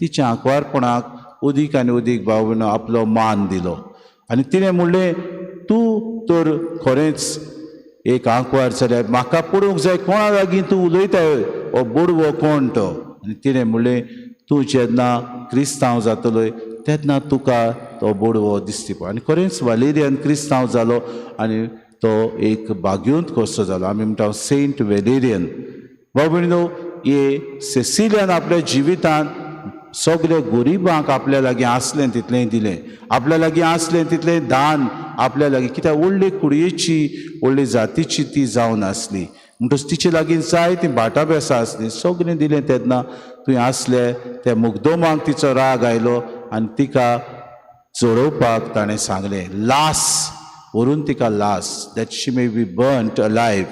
तिच्या आंकवारपणाक अदीक आनी अदीक भाव भयणो आपलो मान दिलो. आनी तिणें म्हणलें तूं तर खरेंच एक आंकवार जाल्यार म्हाका पडूंक जाय, कोणा लागीं तूं उलयताय, हो बोडवो कोण तो? आनी तिणें म्हणलें तूं जेन्ना क्रिस्तांव जातलोय तेन्ना तुका तो बोडवो दिसती पळय. आनी खरेंच वालेरियान क्रिस्तांव जालो आनी तो एक भाग्योंत कसो जालो. आमी म्हणटा सेंट वेलेरियन. भाव भयणीनो, हे सेसिलियान आपल्या जिवितांत सगळे गरिबांक आपल्या लागीं आसलें तितलें दिलें. आपल्या लागीं आसलें तितलें दान आपल्या लागीं, कित्याक व्हडले कुडयेची व्हडले जातीची ती जावन आसली. म्हणटच तिचे लागीं जाय ती भाटां बेसां आसलीं, सगळें दिलें. तेन्ना थंय आसले त्या मुग्धोमाक तिचो राग आयलो आनी तिका चडोवपाक ताणें सांगलें, लास व्हरून तिका लास, that she may be burned अलायव.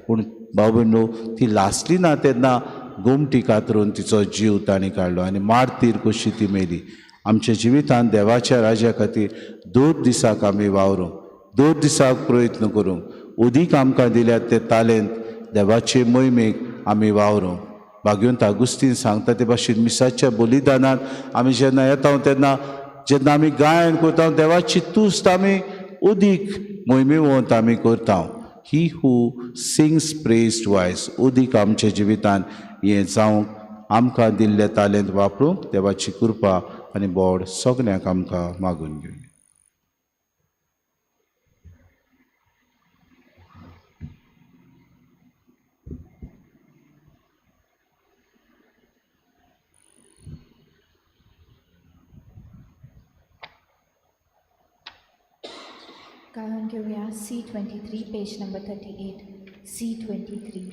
पूण भाव भयणो, ती लासली ना तेन्ना गोमटी कातरून तिचो जीव ताणें काडलो आनी मारतीर कशी ती मेली. आमच्या जिवितांत देवाच्या राज्या खातीर 2 दिसाक आमी वावरूंक, 2 दिसाक प्रयत्न करूंक, अदीक आमकां दिल्यात ते तालेंत देवाचे मोहिमेक आमी वावरूंक. भाग्योंत आगुस्तीन सांगता ते भाशेन मिसाच्या बलिदानांत आमी जेन्ना येता तेन्ना जेन्ना आमी गायन करता देवाची तुस्त आमी अदीक मोहिमेवंत आमी करता. ही हू सिंग्स प्रेज ट्वायस. अदीक आमच्या जिवितांत हें जावंक आमकां दिल्लें तालेंत वापरूंक देवाची कृपा आनी बोड सगळ्यांक आमकां मागून घेवया. गायन घेऊया C23, page number 38. C23.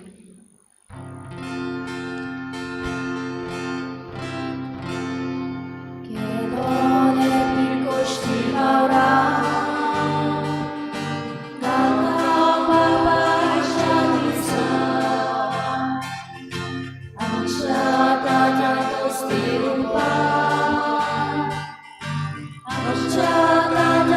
Amcha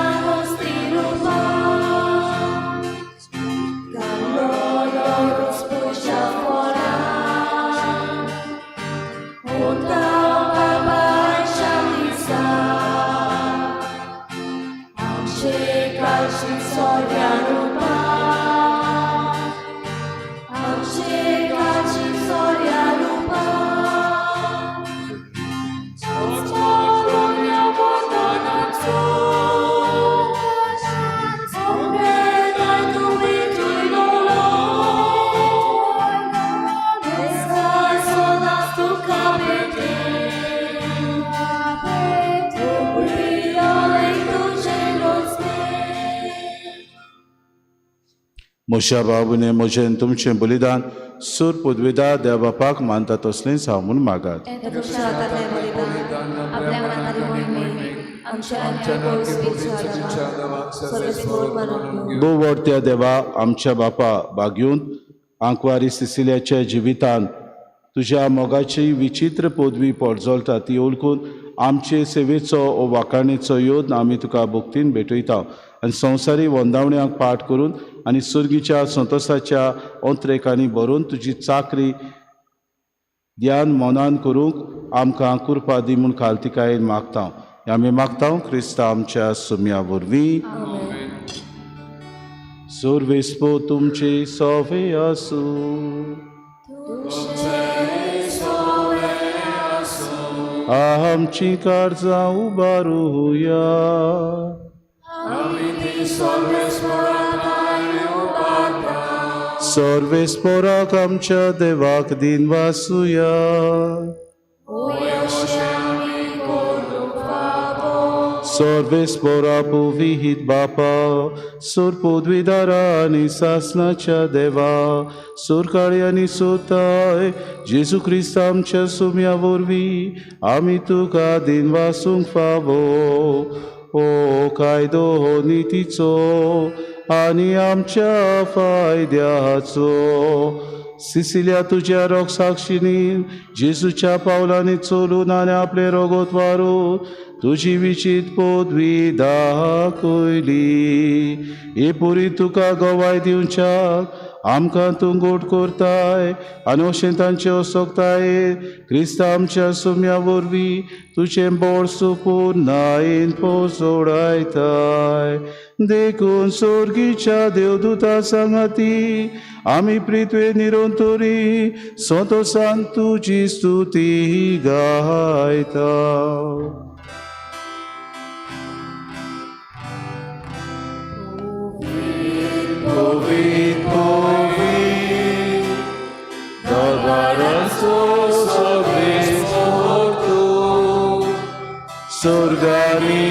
म्हज्या बाबूने म्हजें तुमचें बलिदान सूर पदवीदार देवा बापाक मानता तसलेंच हांव म्हूण मागात. हे तुमच्या हातांतलें बलिदान आपल्या मनातली मोहिमेक आमच्या भोवडत्या देवा आमच्या बापा बागयून आंकवारी सिसिलियाच्या जिवितान तुज्या मोगाची विचित्र पदवी पडजोलता ती ओळखून आमचे सेवेचो ओ वाखाणेचो योद आमी तुका भक्तीन भेटयता आनी संवसारी वंदावण्यांक पाठ करून आनी सुर्गीच्या संतोशाच्या अंतरेखांनी भरून तुजी चाकरी ध्यान मनान करूंक आमकां कृपा दी म्हूण खालतिकायेन मागता. आमी मागता क्रिस्ता आमच्या सुम्या वरवीं. सोर्वेस्पो तुमचे सोवे आसूं. आमची काळजां उबारूया. सर्वेस्पोराक आमच्या देवाक दिन वासुया. सर्वेस्पोरा पुविहित बापा सोर पदवीदारा आनी सासनाच्या देवा सोर काळी आनी सोताय जेजू क्रिस्त आमच्या सुम्या वरवीं आमी तुका दिन वासूंक फावो. ओ कायदो हो नितीचो आनी आमच्या फायद्याचो. सिसिलिया तुज्या रोग साक्षिणी जेजूच्या पावलांनी चलून आनी आपले रोगोत वारून तुजी विचित पदवी दाखयली. हे पुरी तुका गवाय दिवच्याक आमकां तूं गोड करताय आनी अशें तांचे असोगताय क्रिस्ता आमच्या सुम्या वरवीं तुजें बोड सुपूर नायेन पोसोडायताय. देखून सोर्गीच्या देवदूता सांगाती आमी प्रित्वे निरंतरी संतोशान तुजी स्तुती गायता. Povit, povit, dovaraso sorvesportu, sorgani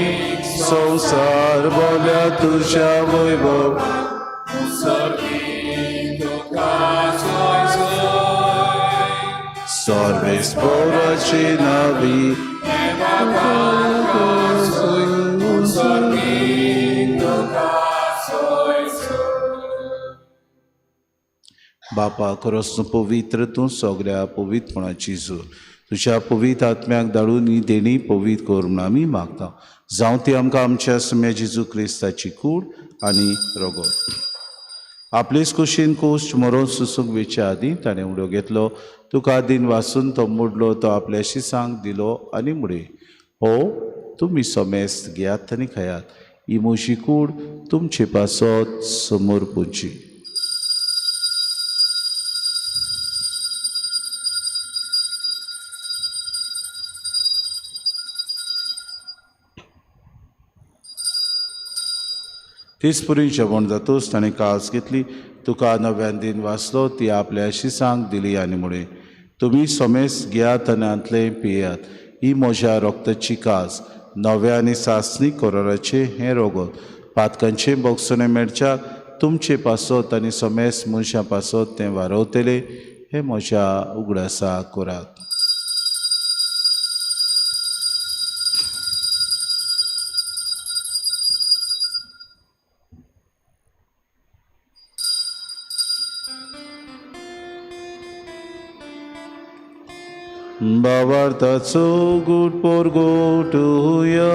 संसार बोल्या तुझ्या वैभव. सर्वेस्पोराची नावी बापा खरोच पवित्र तूं सगळ्या पवित्रपणाची जोर तुज्या पवित्र आत्म्याक धाडून ही देणी पवित्र कर म्हूण आमी मागता. जावं ती आमकां आमच्या सुम्या जेजू क्रिस्ताची कूड आनी रगत. आपलेच कुशीन कुश्ट मरोन सुसूंक वेच्या आदीं ताणें उडो घेतलो तुका आदीन वाचून तो मोडलो तो आपल्या शिसांक दिलो आनी मुडे. हो तुमी सोमेस्त घेयात आनी खायात. ही म्हजी कूड तुमचे पासत समोर पोंची. तीच पुरी जेवण जातूच ताणें कास घेतली तुका नव्यान दिन वाचलो ती आपल्या शिसांक दिली आनी म्हणे तुमी सोमेस घेयात आनी आंतले पियात. ही म्हज्या रोगताची कास नव्या आनी सासणीक कोराराचे हें रोगत पातकांचे बोगसोने मेळच्याक तुमचे पासत आनी सोमेस मनशां पासत तें वारवतले हें म्हज्या उगडासा कोरात. बावार्थाचो गूट पोर गोटुया.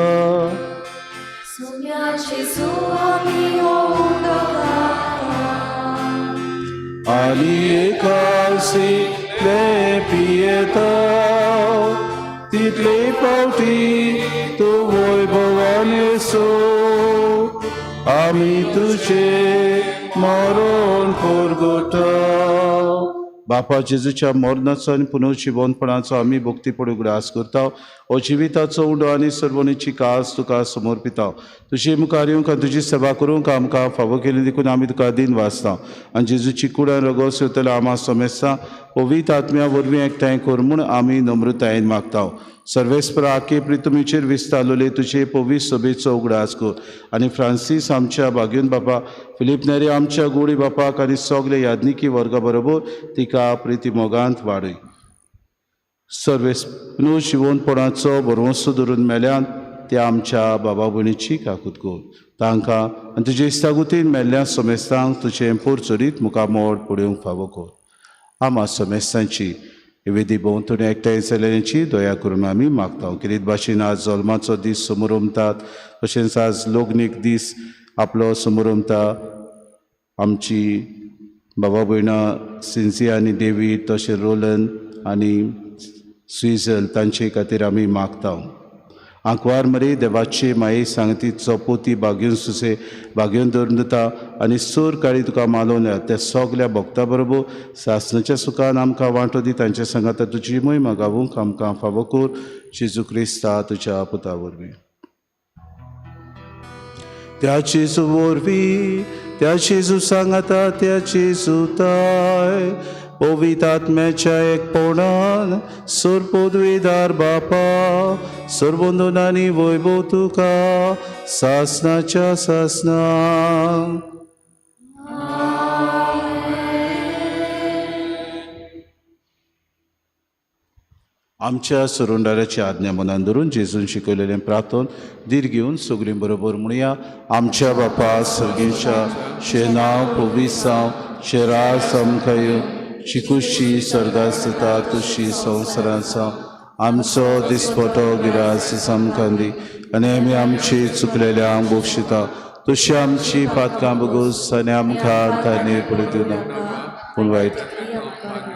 आनी एकासी ले पियेता तितले पावटी तूं वैभवान येसो आमी तुजे मरण परगटा. बापा जेजूच्या मरणाचो आनी पुनर्जिवनपणाचो आमी भक्ती पडून उगडास करता. हो जिविताचो उंडो आनी सर्वणीची कास तुका समर्पिता. तुजे मुखार येवंक आनी तुजी सेवा करूंक आमकां फावो केली देखून आमी तुका दिन वाचता आनी जेजूची कुडान रगत सेवतले आमा समेस्ता पवित्र आत्म्या वरवीं एकठांय कर म्हूण आमी नम्रतायेन मागता. सर्वेस्परा आखे प्रितुमीचेर विस्तारलोले तुझे पवित्र सभेचो उगडास कर आनी फ्रांसीस आमच्या बागेन बापा फिलीप नेरे आमच्या गोडी बापाक आनी सगळे यादनिकी वर्गा बरोबर तिका प्रिती मोगांत वाडय. सर्वेस्पनू शिवणपणाचो बरोवंसो धरून मेल्यान त्या आमच्या बाबा भयणीची काकूत कर तांकां आनी तुजे इस्तागुतीन मेल्ल्या समेस्तांक तुजें पोरचोरीत मुखामोड पळोवंक फावो कर. आमा समेस्तांची विधी भोंवतणी एकठांय जाल्यांची दया करून आमी मागता. कितें भाशेन आज जल्माचो दीस समोर उमतात तशेंच आज लोगनीक दीस आपलो समोर उमता आमची बाबा भयणां सिन्सी आनी डेवीड तशें रोलन आनी स्विझल तांचे खातीर आमी मागता. आंकवार मरे देवाचे माये सांगती चौपोती बागेवन सुसे बागेवन धरून दिता आनी सूर काळी तुका मालोवन त्या सगल्या भक्तां बरोबर सासणाच्या सुखान आमकां वांटो दी. तांच्या सांगात तुजी महिमा गावूंक आमकां फावो कर. जेजू क्रिस्ता तुज्या पुता वरवीं त्या जेजू वरवीं त्या जेजू सांगाता त्या जेजू ताय पवित्र आत्म्याच्या एकपणान सोरपोदवेदार बापा सोरबंदोनानी वैभव तुका सासणाच्या सासना. आमच्या सुरुंडाराची आज्ञा मनान धरून जेजून शिकयलेलें प्रार्थन धीर घेवन सगळीं बरोबर म्हणुया. आमच्या बापा सर्गेच्या शे नांव पवित्र जावं शे राज आमकां शिकुशी स्वर्गास्ता तुशी संवसारांत जावं आमचो दिसपटो गिरास आमकां दी आनी आमी आमची चुकलेल्यांक बक्षिता तशी आमची पातकां बगूस आनी आमकां तानेर पडूं ना पूण वायट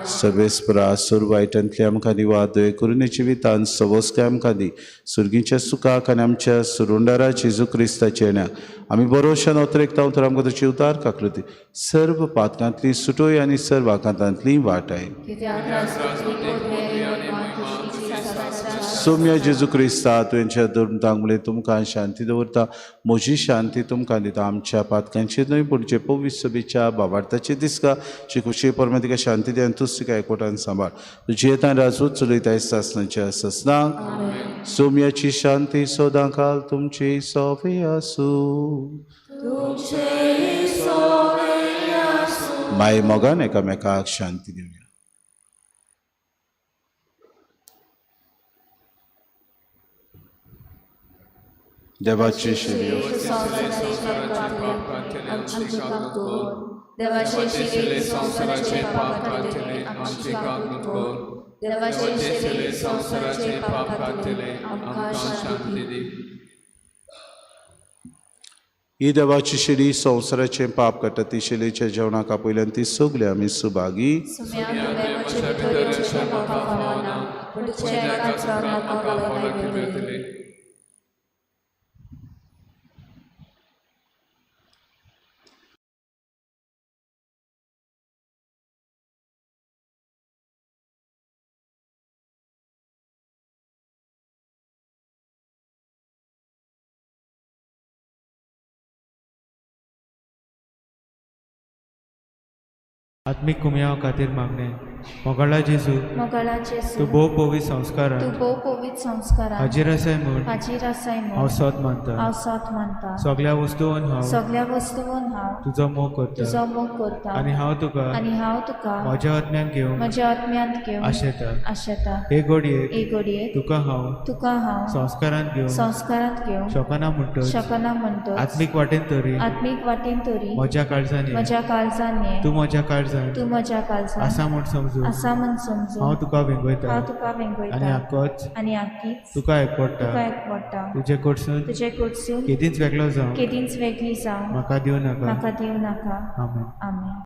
सर्वेस्परा सूर वायटांतली आमकां दिवा दय करून जिवितान सवस्काय आमकां दी. सुर्गीच्या सुखाक आनी आमच्या सुरुंडारा जेजू क्रिस्ताचे येण्याक आमी बरोवशान ओतरेकता तर आमकां तुजी उतार काकृती सर्व पातकांतली सुटोय आनी सर्व आकांतांतली वाटाय. सौम्य जेजू क्रिस्ता तुवेंच्या दुर्मतांक मुळे तुमकां शांती दवरता. म्हजी शांती तुमकां दिता. आमच्या पातकांची न्हय पूण जे पवित्र सभेच्या बाबार्थाचे दिसका जी खुशी परमे तिका शांती दी आनी तूच तिका एकवटान सांबाळ. तुजी येता राजूच चलयताय सासणाच्या ससनाक सौम्याची शांती सदां काल तुमची सोवे आसूं. माय मोगान एकामेकाक शांती दिवया. देवाची शिर्यो देवाचे शिले संसाराचे पाप काढले आमची काकूत कर. देवाचे शिले संसाराचे पाप काढले आमकां शांती दी. ही देवाची शिडी संवसाराचे पाप काडटा ती शिलेच्या जेवणाक आपयल्यान ती सगळे आमी सुभागी. आत्मिक कुमयाव खातीर मागणे मोगाळा जेजू मोगाळा तूं जेजू भोव पवित्र संस्कारां तूं भोव पवित्र संस्कारां हाजीर आसाय म्हूण हाजीर आसाय हांव म्हूण सोत मानता. हांव सोत मानता. सगल्या वस्तूंन हांव सगल्या वस्तूंन हांव तुजो मोग करता तुजो मोग करता आनी हांव तुका आनी हांव तुका म्हज्या आत्म्यान घेवन म्हज्या आत्म्यांत घेवन आशेता. आशेता. हे घडयेक एक घडयेक तुका हांव तुका संस्कारांत घेवन संस्कारांत घेवन शोकना म्हणटच शकना म्हणटच आत्मीक वाटेन तरी आत्मीक वाटेन तरी म्हज्या काळजान ये. म्हज्या काळजान ये. तूं म्हज्या काळजान तूं म्हज्या काळजान आसा म्हूण समजून आसा म्हूण समजून हांव तुका वेंगयता हांव तुका आनी वेंगयता आख्खोच आनी आख्खीच तुका एकवडटा. तुका एकवडटा. तुजे कडसून तुजे कडसून केदींच वेगळो जावं केदींच वेगळी जावं म्हाका दिवं नाका. म्हाका दिवं नाका. आमेन. आमेन.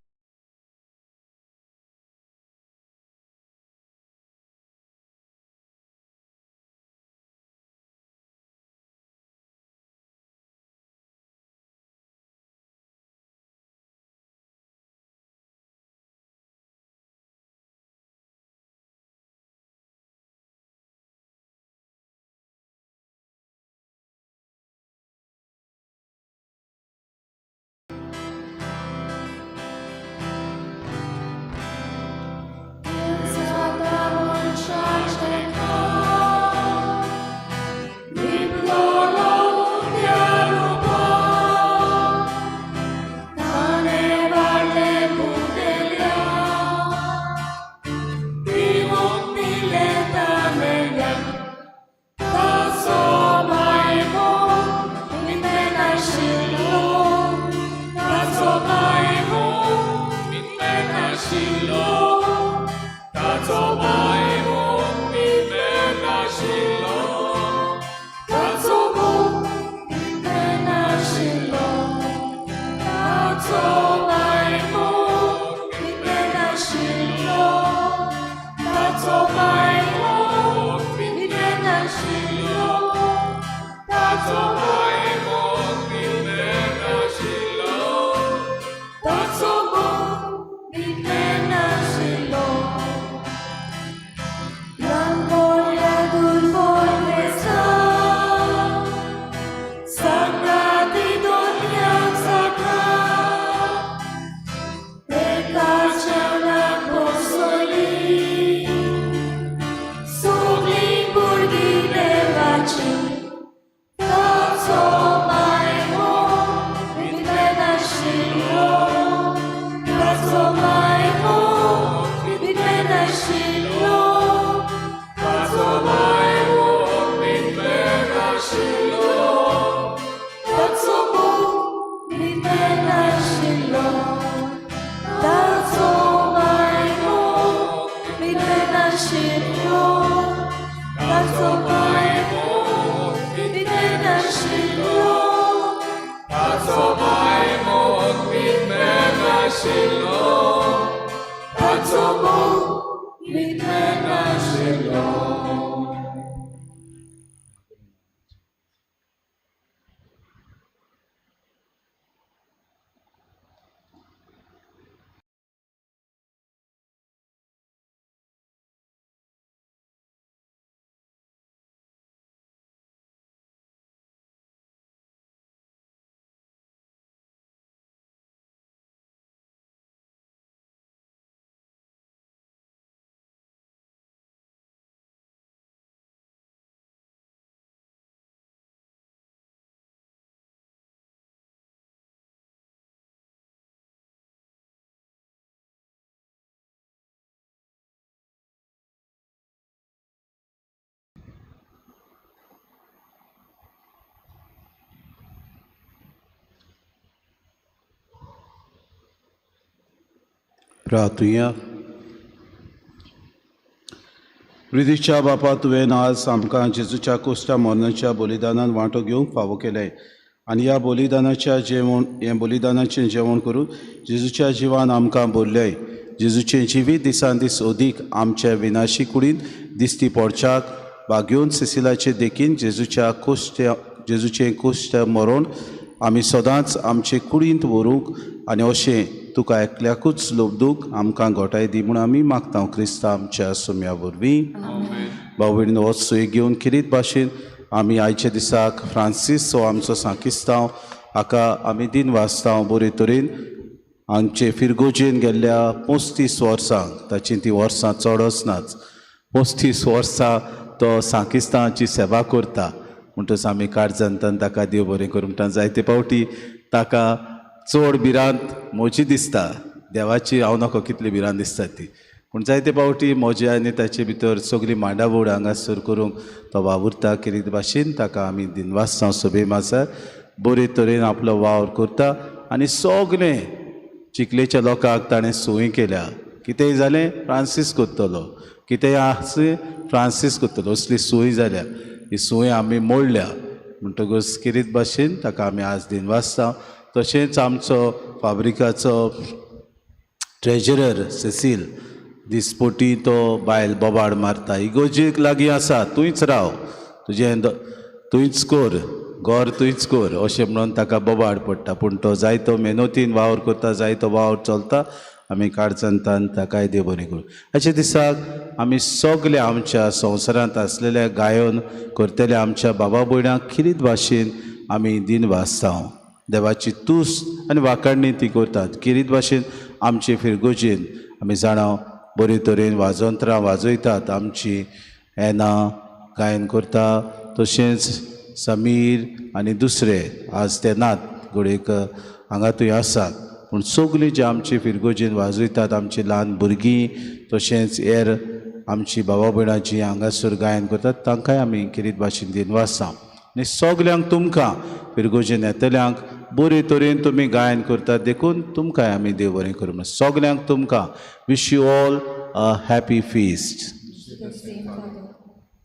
ताचो मायमो कितले नाशिल्लो ताचो मोग कितले नाशिल्लो ल्हान व्हडल्या दुर्बळ सांगाती दोनयाक जाता एका जेवणाक बसोली सगळीं भुरगीं देवाची ताचो मायमो कितले नाशिल्लो ताचो मायमो कितले नाशिल्लो ताचो मायमो कितले नाशिल्लो ताचो मोग कितले नाशिल्लो ताचो मायमो कितले नाशिल्लो ताचो मायमो कितले नाशिल्लो ताचो मायमो कितले नाशिल्लो ताचो मोग कितले नाशिल्लो प्रार्थुया. हृदयच्या बापा तुवें आज आमकां जेजूच्या कोश्टा मरणाच्या बलिदानान वांटो घेवंक फावो केलें आनी ह्या बलिदानाचें जेवण करून जेजूच्या जिवान आमकां भरलें. जेजूचें जिवीत दिसान दीस अदीक आमच्या विनाशी कुडीन दिसती पडच्याक बागेवन सिसिलाचे देखीन जेजूचें कोश्ट मरोन आमी सदांच आमचे कुडींत व्हरूंक आनी अशें तुका एकल्याकूच लोबदूक आमकां घोटाय दी म्हूण आमी मागता क्रिस्ता आमच्या सोम्या वरवीं. भाव भयणीनो, हो सोय घेवन किरीत भाशेन आमी आयच्या दिसाक फ्रांसीस हो आमचो सांकिस्तांव हाका आमी दिन वाचता बरे तरेन आमचे फिरगोजेन गेल्ल्या 35 वर्सांक, ताची ती वर्सां चड वचनाच, 35 वर्सां तो सांकिस्तांवाची सेवा करता. म्हणटच आमी काळजांतन ताका देव बरें करूं म्हणटा. जायते फावटी ताका चड भिरांत म्हजी दिसता, देवाची हांव नकळो कितली भिरांत दिसता ती, पूण जायते फावटी म्हजे आनी ताचे भितर सगळी मांडावड हांगासर करूंक तो वावुरता. कितें भाशेन ताका आमी दिनवासता सभे मासार बरे तरेन आपलो वावर करता आनी सगळे चिखलेच्या लोकांक ताणें सोय केल्या. कितेंय जालें फ्रांसीस करतलो, कितेंय आसलें फ्रांसीस करतलो, असली सोय जाल्या. ही सोय आमी मोडल्या म्हणटकच किरीत भाशेन ताका आमी आज दिन वाचता. तशेंच आमचो फाब्रिकाचो ट्रेजरर सेसील दिसपोटी तो बायल बोबाड मारता, इगोजेक लागीं आसा, तुंयच राव, तुजें तुंयच कर, घर तुंयच कर अशें म्हणून ताका बोबाड पडटा. पूण तो जायतो मेहनतीन वावर करता, जायतो वावर चलता. आमी काळजांतान ताकाय देव बरें करूं. हाचे दिसाक आमी सगळे आमच्या संवसारांत आसलेल्या गायन करतले आमच्या बाबा भयणांक किरीत भाशेन आमी दिन वाचता. देवाची तुस आनी वाखाणणी ती करतात. किरीत भाशेन आमचे फिरगोजेन आमी जाणा बरे तरेन वाजोंत्रां वाजयतात, आमची एना गायन करता. तशेंच समीर आनी दुसरे आज ते नात घडयेक हांगातूय आसात, पूण सगळीं जे आमची फिरगोजेन वाजयतात, आमची ल्हान भुरगीं तशेंच हेर आमची भावा भयणां जीं हांगासर गायन करतात तांकांय आमी किरीत भाशेन दिन वाचता. आनी सगल्यांक तुमकां फिरगोजेन येतल्यांक बरे तरेन तुमी गायन करतात देखून तुमकांय आमी देव बरें करूं. सगल्यांक तुमकां wish you all a happy feast.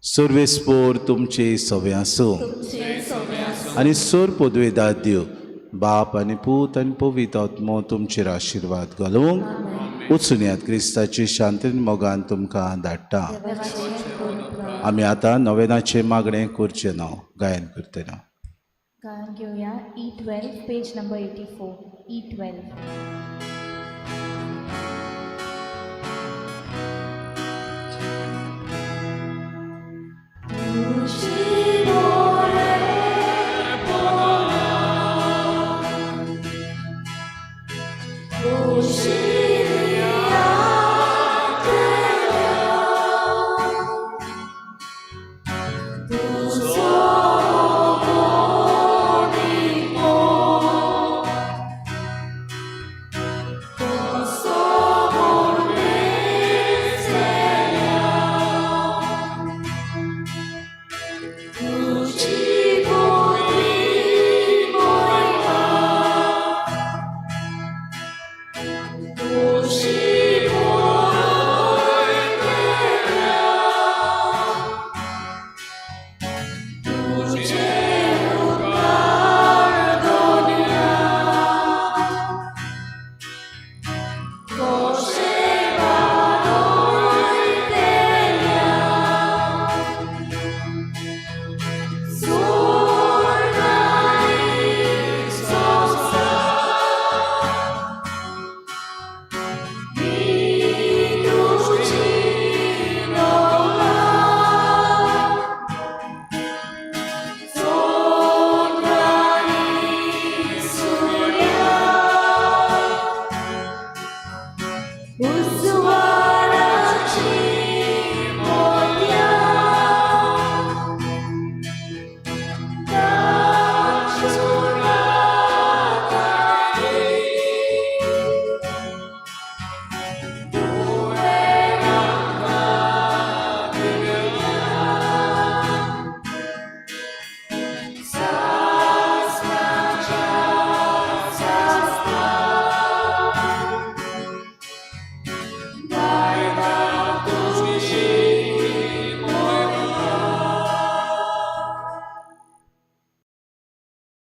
सर्वेस्पोर तुमचे सवे आसूं आनी सर पदवेदार दिव बाप आनी पूत आनी पवित्र आत्मो तुमचेर आशिर्वाद घालूंक वचून येयात. क्रिस्ताची शांतीन मोगान तुमकां धाडटा. आमी आतां नवेनाचें मागणें करचें ना, गायन करतना. घेऊया E12 पेज नंबर 84 E12